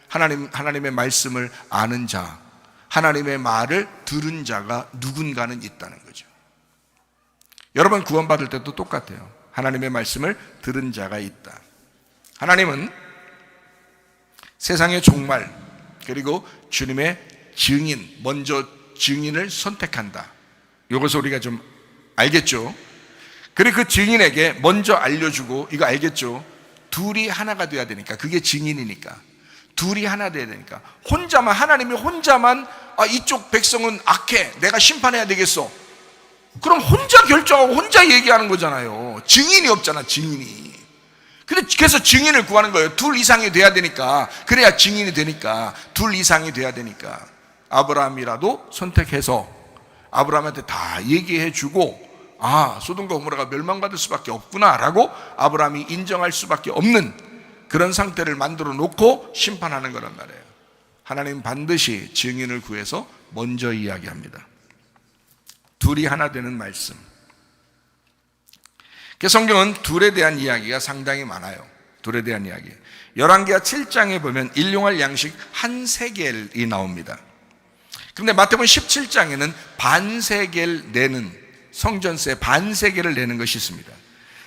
S1: 하나님의 말씀을 아는 자, 하나님의 말을 들은 자가 누군가는 있다는 거죠. 여러분 구원받을 때도 똑같아요. 하나님의 말씀을 들은 자가 있다. 하나님은 세상의 종말 그리고 주님의 증인, 먼저 증인을 선택한다. 이것을 우리가 좀 알겠죠? 그리고 그 증인에게 먼저 알려주고, 이거 알겠죠? 둘이 하나가 돼야 되니까, 그게 증인이니까 둘이 하나 돼야 되니까, 혼자만, 하나님이 혼자만 이쪽 백성은 악해, 내가 심판해야 되겠어, 그럼 혼자 결정하고 혼자 얘기하는 거잖아요. 증인이 없잖아, 증인이. 근데 그래서 증인을 구하는 거예요. 둘 이상이 돼야 되니까, 그래야 증인이 되니까, 둘 이상이 돼야 되니까 아브라함이라도 선택해서 아브라함한테 다 얘기해 주고, 소돔과 고모라가 멸망받을 수밖에 없구나 라고 아브라함이 인정할 수밖에 없는 그런 상태를 만들어 놓고 심판하는 거란 말이에요. 하나님은 반드시 증인을 구해서 먼저 이야기합니다. 둘이 하나 되는 말씀. 성경은 둘에 대한 이야기가 상당히 많아요. 둘에 대한 이야기. 열왕기하 7장에 보면 일용할 양식 한 세겔이 나옵니다. 그런데 마태복음 17장에는 반세겔 내는, 성전세 반세겔을 내는 것이 있습니다.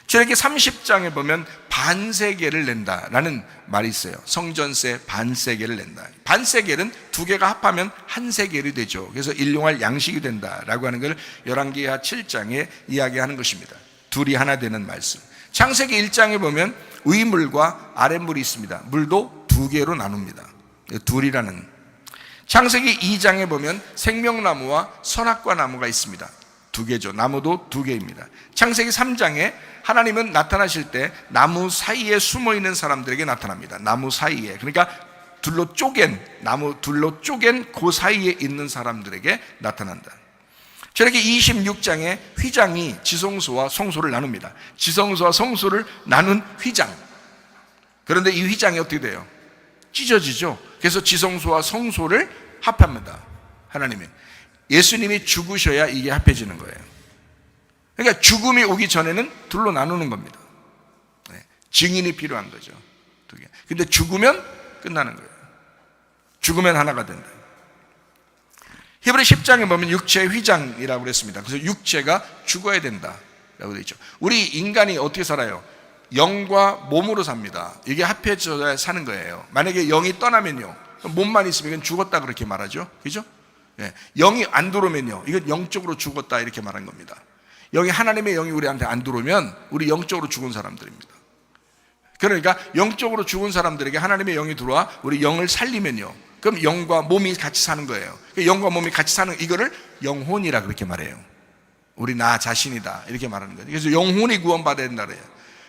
S1: 출애굽기 30장에 보면 반세겔을 낸다라는 말이 있어요. 성전세 반세겔을 낸다. 반세겔은 두 개가 합하면 한 세겔이 되죠. 그래서 일용할 양식이 된다라고 하는 걸 열왕기하 7장에 이야기하는 것입니다. 둘이 하나 되는 말씀. 창세기 1장에 보면 위물과 아랫물이 있습니다. 물도 두 개로 나눕니다. 둘이라는. 창세기 2장에 보면 생명나무와 선악과 나무가 있습니다. 두 개죠. 나무도 두 개입니다. 창세기 3장에 하나님은 나타나실 때 나무 사이에 숨어있는 사람들에게 나타납니다. 나무 사이에. 그러니까 나무 둘로 쪼갠 그 사이에 있는 사람들에게 나타난다. 저렇게 26장에 휘장이 지성소와 성소를 나눕니다. 지성소와 성소를 나눈 휘장. 그런데 이 휘장이 어떻게 돼요? 찢어지죠. 그래서 지성소와 성소를 합합니다. 하나님이. 예수님이 죽으셔야 이게 합해지는 거예요. 그러니까 죽음이 오기 전에는 둘로 나누는 겁니다. 증인이 필요한 거죠. 두 개. 근데 죽으면 끝나는 거예요. 죽으면 하나가 된다. 히브리 10장에 보면 육체의 휘장이라고 그랬습니다. 그래서 육체가 죽어야 된다라고 되어 있죠. 우리 인간이 어떻게 살아요? 영과 몸으로 삽니다. 이게 합해져야 사는 거예요. 만약에 영이 떠나면요, 몸만 있으면 죽었다 그렇게 말하죠. 그죠? 영이 안 들어오면요, 이건 영적으로 죽었다 이렇게 말한 겁니다. 하나님의 영이 우리한테 안 들어오면 우리 영적으로 죽은 사람들입니다. 그러니까 영적으로 죽은 사람들에게 하나님의 영이 들어와 우리 영을 살리면요, 그럼 영과 몸이 같이 사는 거예요. 영과 몸이 같이 사는 이거를 영혼이라 그렇게 말해요. 우리 나 자신이다 이렇게 말하는 거예요. 그래서 영혼이 구원받아야 된다 그래요.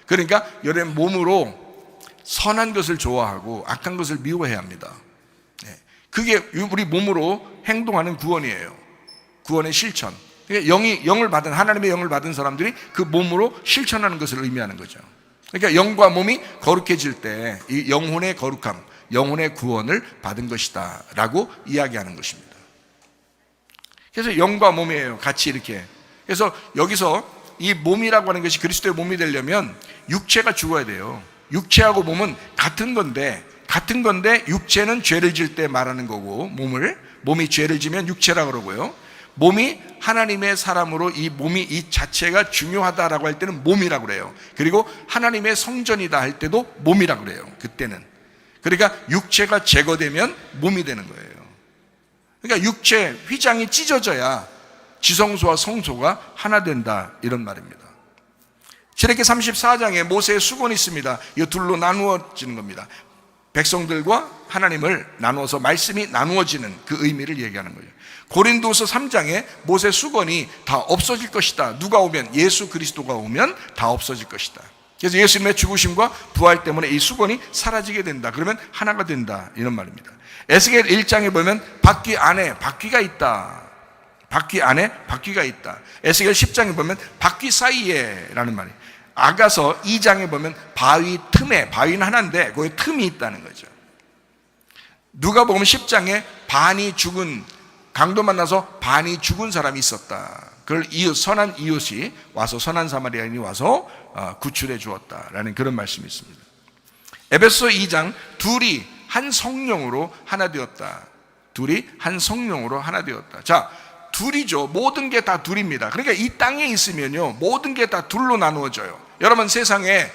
S1: 그러니까 여러분 몸으로 선한 것을 좋아하고 악한 것을 미워해야 합니다. 그게 우리 몸으로 행동하는 구원이에요. 구원의 실천. 영을 받은, 하나님의 영을 받은 사람들이 그 몸으로 실천하는 것을 의미하는 거죠. 그러니까 영과 몸이 거룩해질 때 이 영혼의 거룩함, 영혼의 구원을 받은 것이다 라고 이야기하는 것입니다. 그래서 영과 몸이에요. 같이 이렇게. 그래서 여기서 이 몸이라고 하는 것이 그리스도의 몸이 되려면 육체가 죽어야 돼요. 육체하고 몸은 같은 건데 육체는 죄를 질 때 말하는 거고, 몸이 죄를 지면 육체라 그러고요. 몸이 하나님의 사람으로 이 자체가 중요하다라고 할 때는 몸이라고 그래요. 그리고 하나님의 성전이다 할 때도 몸이라고 그래요. 그때는. 그러니까 육체가 제거되면 몸이 되는 거예요. 그러니까 육체 휘장이 찢어져야 지성소와 성소가 하나 된다 이런 말입니다. 출애굽기 34장에 모세의 수건이 있습니다. 이 둘로 나누어지는 겁니다. 백성들과 하나님을 나누어서 말씀이 나누어지는 그 의미를 얘기하는 거예요. 고린도서 3장에 모세 수건이 다 없어질 것이다. 누가 오면, 예수 그리스도가 오면 다 없어질 것이다. 그래서 예수님의 죽으심과 부활 때문에 이 수건이 사라지게 된다. 그러면 하나가 된다 이런 말입니다. 에스겔 1장에 보면 바퀴 안에 바퀴가 있다. 바퀴 안에 바퀴가 있다. 에스겔 10장에 보면 바퀴 사이에 라는 말이. 아가서 2장에 보면 바위 틈에, 바위는 하나인데 거기에 틈이 있다는 거죠. 누가복음 10장에 반이 죽은, 강도 만나서 반이 죽은 사람이 있었다. 그걸 선한 이웃이 와서, 선한 사마리아인이 와서 구출해 주었다라는 그런 말씀이 있습니다. 에베소 2장 둘이 한 성령으로 하나 되었다. 둘이 한 성령으로 하나 되었다. 자, 둘이죠. 모든 게 다 둘입니다. 그러니까 이 땅에 있으면요, 모든 게 다 둘로 나누어져요. 여러분, 세상에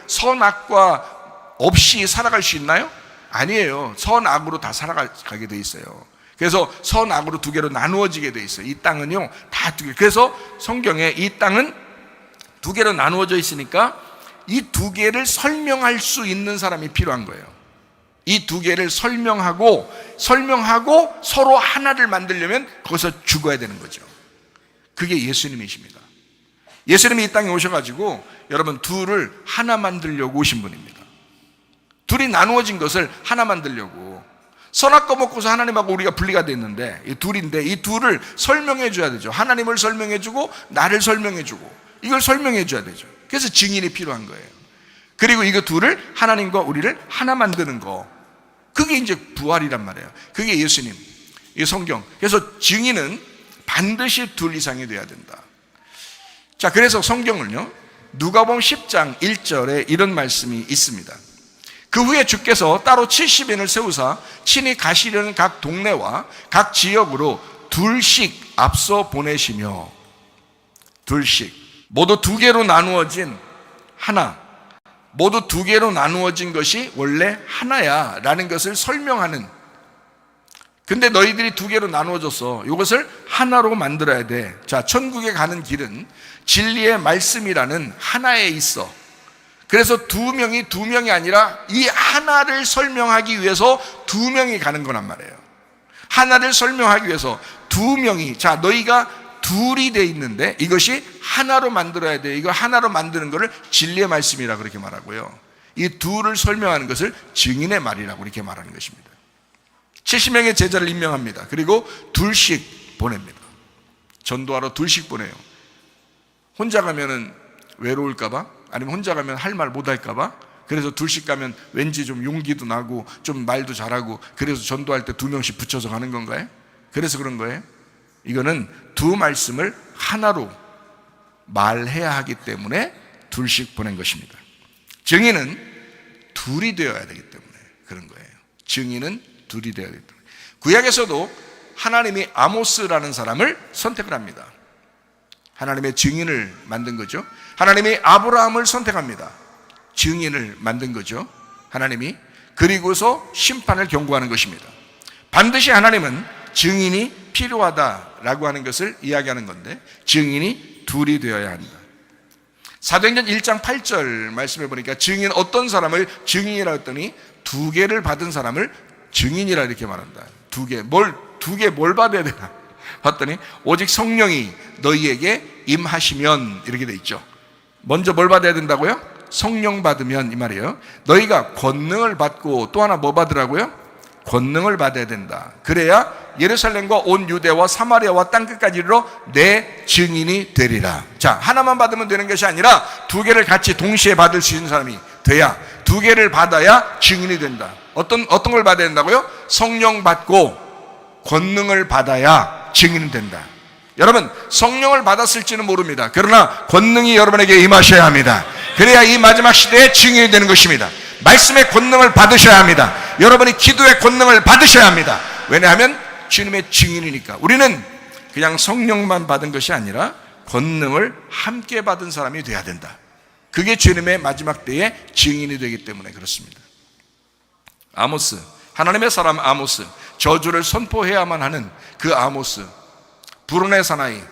S1: 선악과 없이 살아갈 수 있나요? 아니에요. 선악으로 다 살아가게 돼 있어요. 그래서 선악으로 두 개로 나누어지게 돼 있어요. 이 땅은요, 다 두 개. 그래서 성경에 이 땅은 두 개로 나누어져 있으니까 이 두 개를 설명할 수 있는 사람이 필요한 거예요. 이 두 개를 설명하고 서로 하나를 만들려면 거기서 죽어야 되는 거죠. 그게 예수님이십니다. 예수님이 이 땅에 오셔가지고 여러분 둘을 하나 만들려고 오신 분입니다. 둘이 나누어진 것을 하나 만들려고. 선악과 먹고서 하나님하고 우리가 분리가 됐는데 이 둘인데 이 둘을 설명해 줘야 되죠. 하나님을 설명해 주고 나를 설명해 주고 이걸 설명해 줘야 되죠. 그래서 증인이 필요한 거예요. 그리고 이거 둘을, 하나님과 우리를 하나 만드는 거, 그게 이제 부활이란 말이에요. 그게 예수님, 이 성경. 그래서 증인은 반드시 둘 이상이 돼야 된다. 자, 그래서 성경을요, 누가복음 10장 1절에 이런 말씀이 있습니다. 그 후에 주께서 따로 70인을 세우사 친히 가시려는 각 동네와 각 지역으로 둘씩 앞서 보내시며, 둘씩 모두 두 개로 나누어진 하나, 모두 두 개로 나누어진 것이 원래 하나야 라는 것을 설명하는. 근데 너희들이 두 개로 나누어졌어. 이것을 하나로 만들어야 돼. 자, 천국에 가는 길은 진리의 말씀이라는 하나에 있어. 그래서 두 명이 아니라 이 하나를 설명하기 위해서 두 명이 가는 거란 말이에요. 하나를 설명하기 위해서 두 명이, 자, 너희가 둘이 돼 있는데 이것이 하나로 만들어야 돼. 이거 하나로 만드는 것을 진리의 말씀이라 그렇게 말하고요. 이 둘을 설명하는 것을 증인의 말이라고 이렇게 말하는 것입니다. 70명의 제자를 임명합니다. 그리고 둘씩 보냅니다. 전도하러 둘씩 보내요. 혼자 가면은 외로울까봐, 아니면 혼자 가면 할 말 못할까봐, 그래서 둘씩 가면 왠지 좀 용기도 나고 좀 말도 잘하고, 그래서 전도할 때 두 명씩 붙여서 가는 건가요? 그래서 그런 거예요? 이거는 두 말씀을 하나로 말해야 하기 때문에 둘씩 보낸 것입니다. 증인은 둘이 되어야 되기 때문에 그런 거예요. 증인은 둘이 되어야 되기 때문에. 구약에서도 하나님이 아모스라는 사람을 선택을 합니다. 하나님의 증인을 만든 거죠. 하나님이 아브라함을 선택합니다. 증인을 만든 거죠. 하나님이. 그리고서 심판을 경고하는 것입니다. 반드시 하나님은 증인이 필요하다라고 하는 것을 이야기하는 건데, 증인이 둘이 되어야 한다. 사도행전 1장 8절 말씀해 보니까 증인, 어떤 사람을 증인이라 했더니 두 개를 받은 사람을 증인이라 이렇게 말한다. 두 개 뭘 받아야 되나 봤더니 오직 성령이 너희에게 임하시면, 이렇게 돼 있죠. 먼저 뭘 받아야 된다고요? 성령 받으면, 이 말이에요. 너희가 권능을 받고 또 하나 뭐 받으라고요? 권능을 받아야 된다. 그래야 예루살렘과 온 유대와 사마리아와 땅끝까지 이르러 내 증인이 되리라. 자, 하나만 받으면 되는 것이 아니라 두 개를 같이 동시에 받을 수 있는 사람이 돼야, 두 개를 받아야 증인이 된다. 어떤 걸 받아야 된다고요? 성령 받고 권능을 받아야 증인이 된다. 여러분, 성령을 받았을지는 모릅니다. 그러나 권능이 여러분에게 임하셔야 합니다. 그래야 이 마지막 시대에 증인이 되는 것입니다. 말씀의 권능을 받으셔야 합니다. 여러분이 기도의 권능을 받으셔야 합니다. 왜냐하면 주님의 증인이니까. 우리는 그냥 성령만 받은 것이 아니라 권능을 함께 받은 사람이 돼야 된다. 그게 주님의 마지막 때의 증인이 되기 때문에 그렇습니다. 아모스, 하나님의 사람 아모스, 저주를 선포해야만 하는 그 아모스, 불운의 사나이,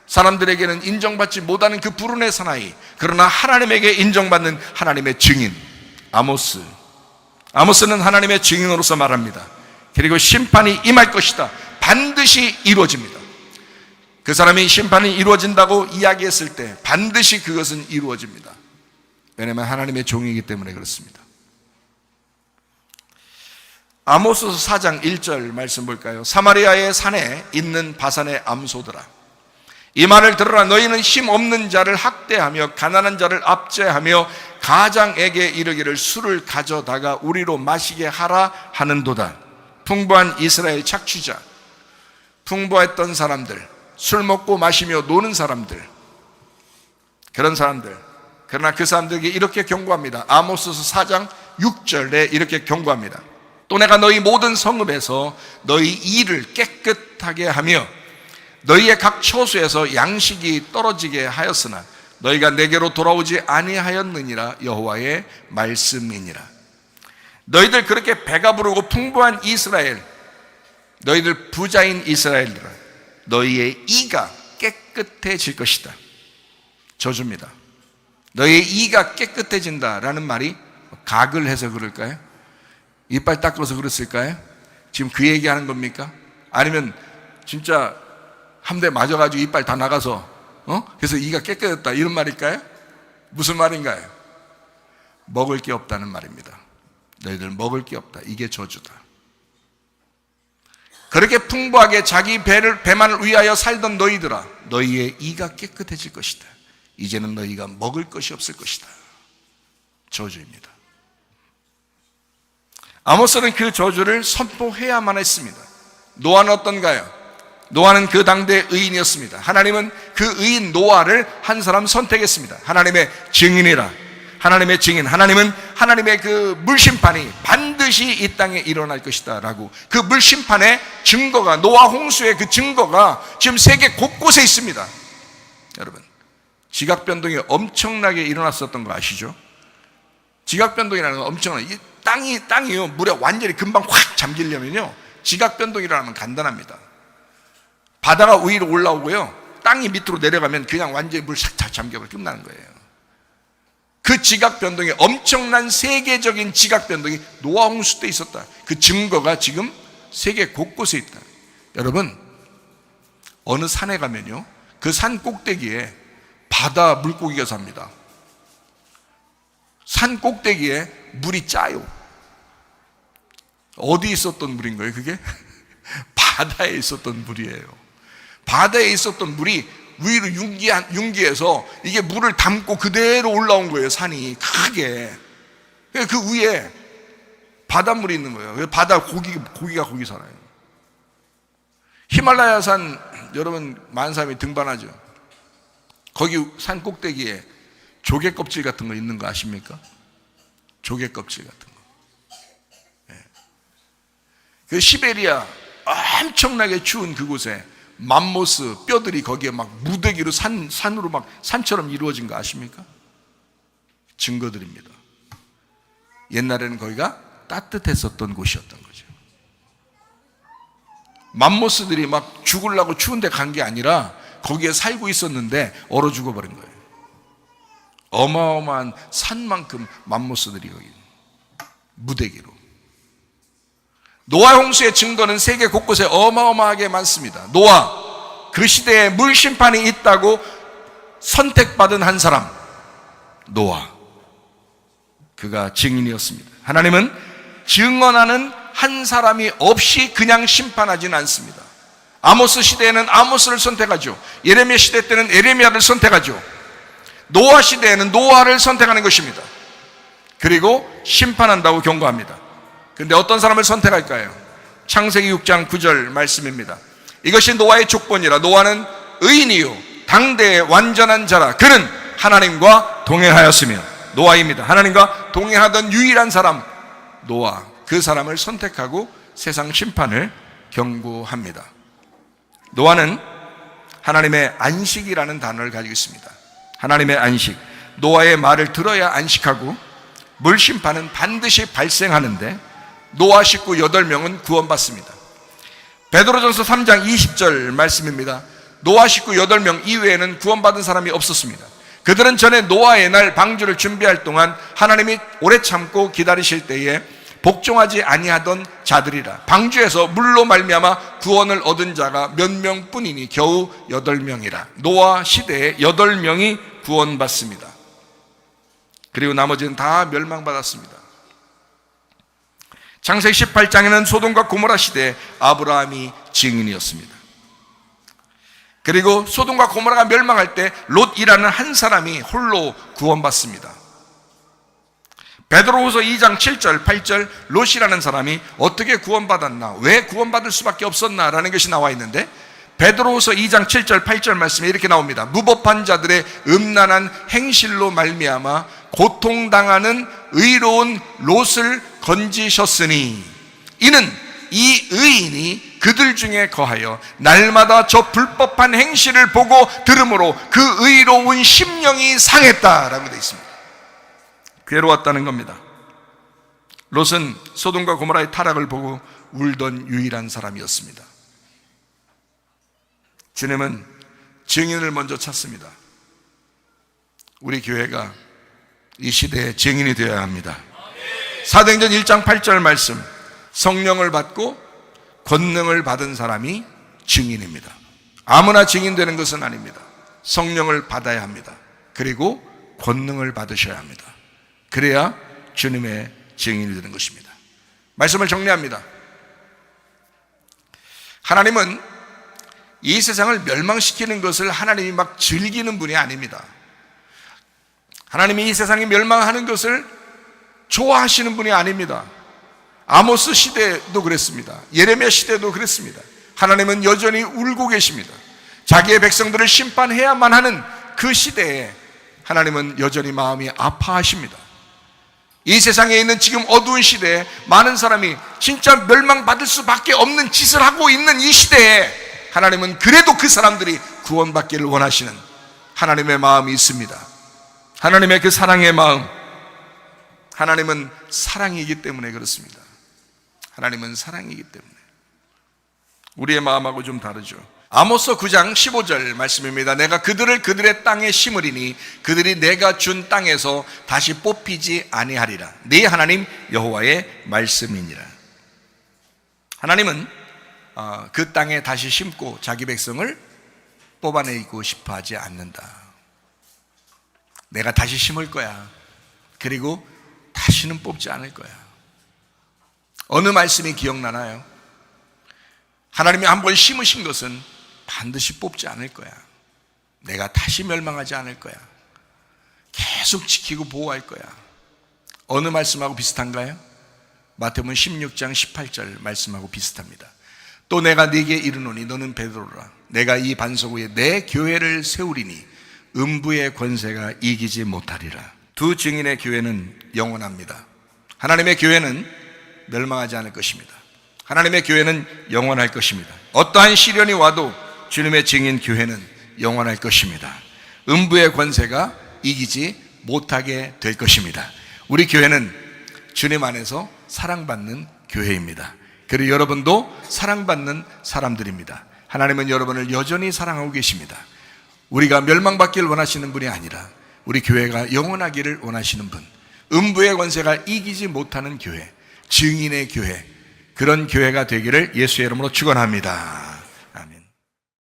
S1: 사람들에게는 인정받지 못하는 그 불운의 사나이, 그러나 하나님에게 인정받는 하나님의 증인 아모스. 아모스는 하나님의 증인으로서 말합니다. 그리고 심판이 임할 것이다. 반드시 이루어집니다. 그 사람이 심판이 이루어진다고 이야기했을 때 반드시 그것은 이루어집니다. 왜냐하면 하나님의 종이기 때문에 그렇습니다. 아모스서 4장 1절 말씀 볼까요? 사마리아의 산에 있는 바산의 암소들아, 이 말을 들으라. 너희는 힘없는 자를 학대하며 가난한 자를 압제하며 가장에게 이르기를 술을 가져다가 우리로 마시게 하라 하는도다. 풍부한 이스라엘 착취자, 풍부했던 사람들, 술 먹고 마시며 노는 사람들, 그런 사람들. 그러나 그 사람들에게 이렇게 경고합니다. 아모스서 4장 6절에 이렇게 경고합니다. 또 내가 너희 모든 성읍에서 너희 이를 깨끗하게 하며 너희의 각 처소에서 양식이 떨어지게 하였으나 너희가 내게로 돌아오지 아니하였느니라. 여호와의 말씀이니라. 너희들 그렇게 배가 부르고 풍부한 이스라엘, 너희들 부자인 이스라엘들아, 너희의 이가 깨끗해질 것이다. 저주입니다. 너희의 이가 깨끗해진다라는 말이 각을 해서 그럴까요? 이빨 닦아서 그랬을까요? 지금 그 얘기하는 겁니까? 아니면 진짜 한 대 맞아가지고 이빨 다 나가서 그래서 이가 깨끗했다 이런 말일까요? 무슨 말인가요? 먹을 게 없다는 말입니다. 너희들 먹을 게 없다. 이게 저주다. 그렇게 풍부하게 자기 배만을 위하여 살던 너희들아, 너희의 이가 깨끗해질 것이다. 이제는 너희가 먹을 것이 없을 것이다. 저주입니다. 아모스는 그 저주를 선포해야만 했습니다. 노아는 어떤가요? 노아는 그 당대의 의인이었습니다. 하나님은 그 의인 노아를 한 사람 선택했습니다. 하나님의 증인이라. 하나님의 증인, 하나님은 하나님의 그 물심판이 반드시 이 땅에 일어날 것이다 라고, 그 물심판의 증거가, 노아 홍수의 그 증거가 지금 세계 곳곳에 있습니다. 여러분, 지각변동이 엄청나게 일어났었던 거 아시죠? 지각변동이라는 건 엄청나게, 땅이요 물에 완전히 금방 확 잠기려면요 지각변동이라는 건 간단합니다. 바다가 위로 올라오고요 땅이 밑으로 내려가면 그냥 완전히 물 싹 잠겨버려 끝나는 거예요. 그 지각 변동이, 엄청난 세계적인 지각 변동이 노아 홍수 때 있었다. 그 증거가 지금 세계 곳곳에 있다. 여러분, 어느 산에 가면요, 그 산 꼭대기에 바다 물고기가 삽니다. 산 꼭대기에 물이 짜요. 어디 있었던 물인 거예요, 그게? 바다에 있었던 물이에요. 바다에 있었던 물이 위로 융기해서 이게 물을 담고 그대로 올라온 거예요, 산이 크게. 그 위에 바닷물이 있는 거예요. 바다 고기가 거기 살아요. 히말라야 산, 여러분 많은 사람이 등반하죠. 거기 산 꼭대기에 조개 껍질 같은 거 있는 거 아십니까? 조개 껍질 같은 거. 그 시베리아 엄청나게 추운 그곳에 맘모스 뼈들이 거기에 막 무더기로 산으로 막 산처럼 이루어진 거 아십니까? 증거들입니다. 옛날에는 거기가 따뜻했었던 곳이었던 거죠. 맘모스들이 막 죽으려고 추운데 간 게 아니라 거기에 살고 있었는데 얼어 죽어버린 거예요. 어마어마한 산만큼 맘모스들이 거기 무더기로. 노아 홍수의 증거는 세계 곳곳에 어마어마하게 많습니다. 노아, 그 시대에 물 심판이 있다고 선택받은 한 사람, 노아, 그가 증인이었습니다. 하나님은 증언하는 한 사람이 없이 그냥 심판하지는 않습니다. 아모스 시대에는 아모스를 선택하죠. 예레미야 시대 때는 예레미야를 선택하죠. 노아 시대에는 노아를 선택하는 것입니다. 그리고 심판한다고 경고합니다. 그런데 어떤 사람을 선택할까요? 창세기 6장 9절 말씀입니다. 이것이 노아의 족본이라. 노아는 의인이요 당대의 완전한 자라. 그는 하나님과 동행하였으며. 노아입니다. 하나님과 동행하던 유일한 사람 노아, 그 사람을 선택하고 세상 심판을 경고합니다. 노아는 하나님의 안식이라는 단어를 가지고 있습니다. 하나님의 안식, 노아의 말을 들어야 안식하고 물 심판은 반드시 발생하는데 노아 식구 8명은 구원받습니다. 베드로전서 3장 20절 말씀입니다. 노아 식구 8명 이외에는 구원받은 사람이 없었습니다. 그들은 전에 노아의 날 방주를 준비할 동안 하나님이 오래 참고 기다리실 때에 복종하지 아니하던 자들이라. 방주에서 물로 말미암아 구원을 얻은 자가 몇 명뿐이니 겨우 8명이라. 노아 시대에 8명이 구원받습니다. 그리고 나머지는 다 멸망받았습니다. 창세기 18장에는 소돔과 고모라 시대에 아브라함이 증인이었습니다. 그리고 소돔과 고모라가 멸망할 때 롯이라는 한 사람이 홀로 구원받습니다. 베드로후서 2장 7절 8절 롯이라는 사람이 어떻게 구원받았나, 왜 구원받을 수밖에 없었나라는 것이 나와 있는데, 베드로후서 2장 7절 8절 말씀에 이렇게 나옵니다. 무법한 자들의 음란한 행실로 말미암아 고통당하는 의로운 롯을 건지셨으니 이는 이 의인이 그들 중에 거하여 날마다 저 불법한 행실을 보고 들음으로 그 의로운 심령이 상했다라고 되어 있습니다. 괴로웠다는 겁니다. 롯은 소돔과 고모라의 타락을 보고 울던 유일한 사람이었습니다. 주님은 증인을 먼저 찾습니다. 우리 교회가 이 시대의 증인이 되어야 합니다. 사도행전 1장 8절 말씀, 성령을 받고 권능을 받은 사람이 증인입니다. 아무나 증인되는 것은 아닙니다. 성령을 받아야 합니다. 그리고 권능을 받으셔야 합니다. 그래야 주님의 증인이 되는 것입니다. 말씀을 정리합니다. 하나님은 이 세상을 멸망시키는 것을 하나님이 막 즐기는 분이 아닙니다. 하나님이 이 세상이 멸망하는 것을 좋아하시는 분이 아닙니다. 아모스 시대도 그랬습니다. 예레미야 시대도 그랬습니다. 하나님은 여전히 울고 계십니다. 자기의 백성들을 심판해야만 하는 그 시대에 하나님은 여전히 마음이 아파하십니다. 이 세상에 있는 지금 어두운 시대에 많은 사람이 진짜 멸망받을 수밖에 없는 짓을 하고 있는 이 시대에 하나님은 그래도 그 사람들이 구원받기를 원하시는 하나님의 마음이 있습니다. 하나님의 그 사랑의 마음, 하나님은 사랑이기 때문에 그렇습니다. 하나님은 사랑이기 때문에. 우리의 마음하고 좀 다르죠. 아모스 9장 15절 말씀입니다. 내가 그들을 그들의 땅에 심으리니 그들이 내가 준 땅에서 다시 뽑히지 아니하리라. 네 하나님 여호와의 말씀이니라. 하나님은 그 땅에 다시 심고 자기 백성을 뽑아내고 싶어 하지 않는다. 내가 다시 심을 거야. 그리고 다시는 뽑지 않을 거야. 어느 말씀이 기억나나요? 하나님이 한번 심으신 것은 반드시 뽑지 않을 거야. 내가 다시 멸망하지 않을 거야. 계속 지키고 보호할 거야. 어느 말씀하고 비슷한가요? 마태복음 16장 18절 말씀하고 비슷합니다. 또 내가 네게 이르노니 너는 베드로라. 내가 이 반석 위에 내 교회를 세우리니 음부의 권세가 이기지 못하리라. 두 증인의 교회는 영원합니다. 하나님의 교회는 멸망하지 않을 것입니다. 하나님의 교회는 영원할 것입니다. 어떠한 시련이 와도 주님의 증인 교회는 영원할 것입니다. 음부의 권세가 이기지 못하게 될 것입니다. 우리 교회는 주님 안에서 사랑받는 교회입니다. 그리고 여러분도 사랑받는 사람들입니다. 하나님은 여러분을 여전히 사랑하고 계십니다. 우리가 멸망받기를 원하시는 분이 아니라 우리 교회가 영원하기를 원하시는 분, 음부의 권세가 이기지 못하는 교회, 증인의 교회, 그런 교회가 되기를 예수의 이름으로 축원합니다.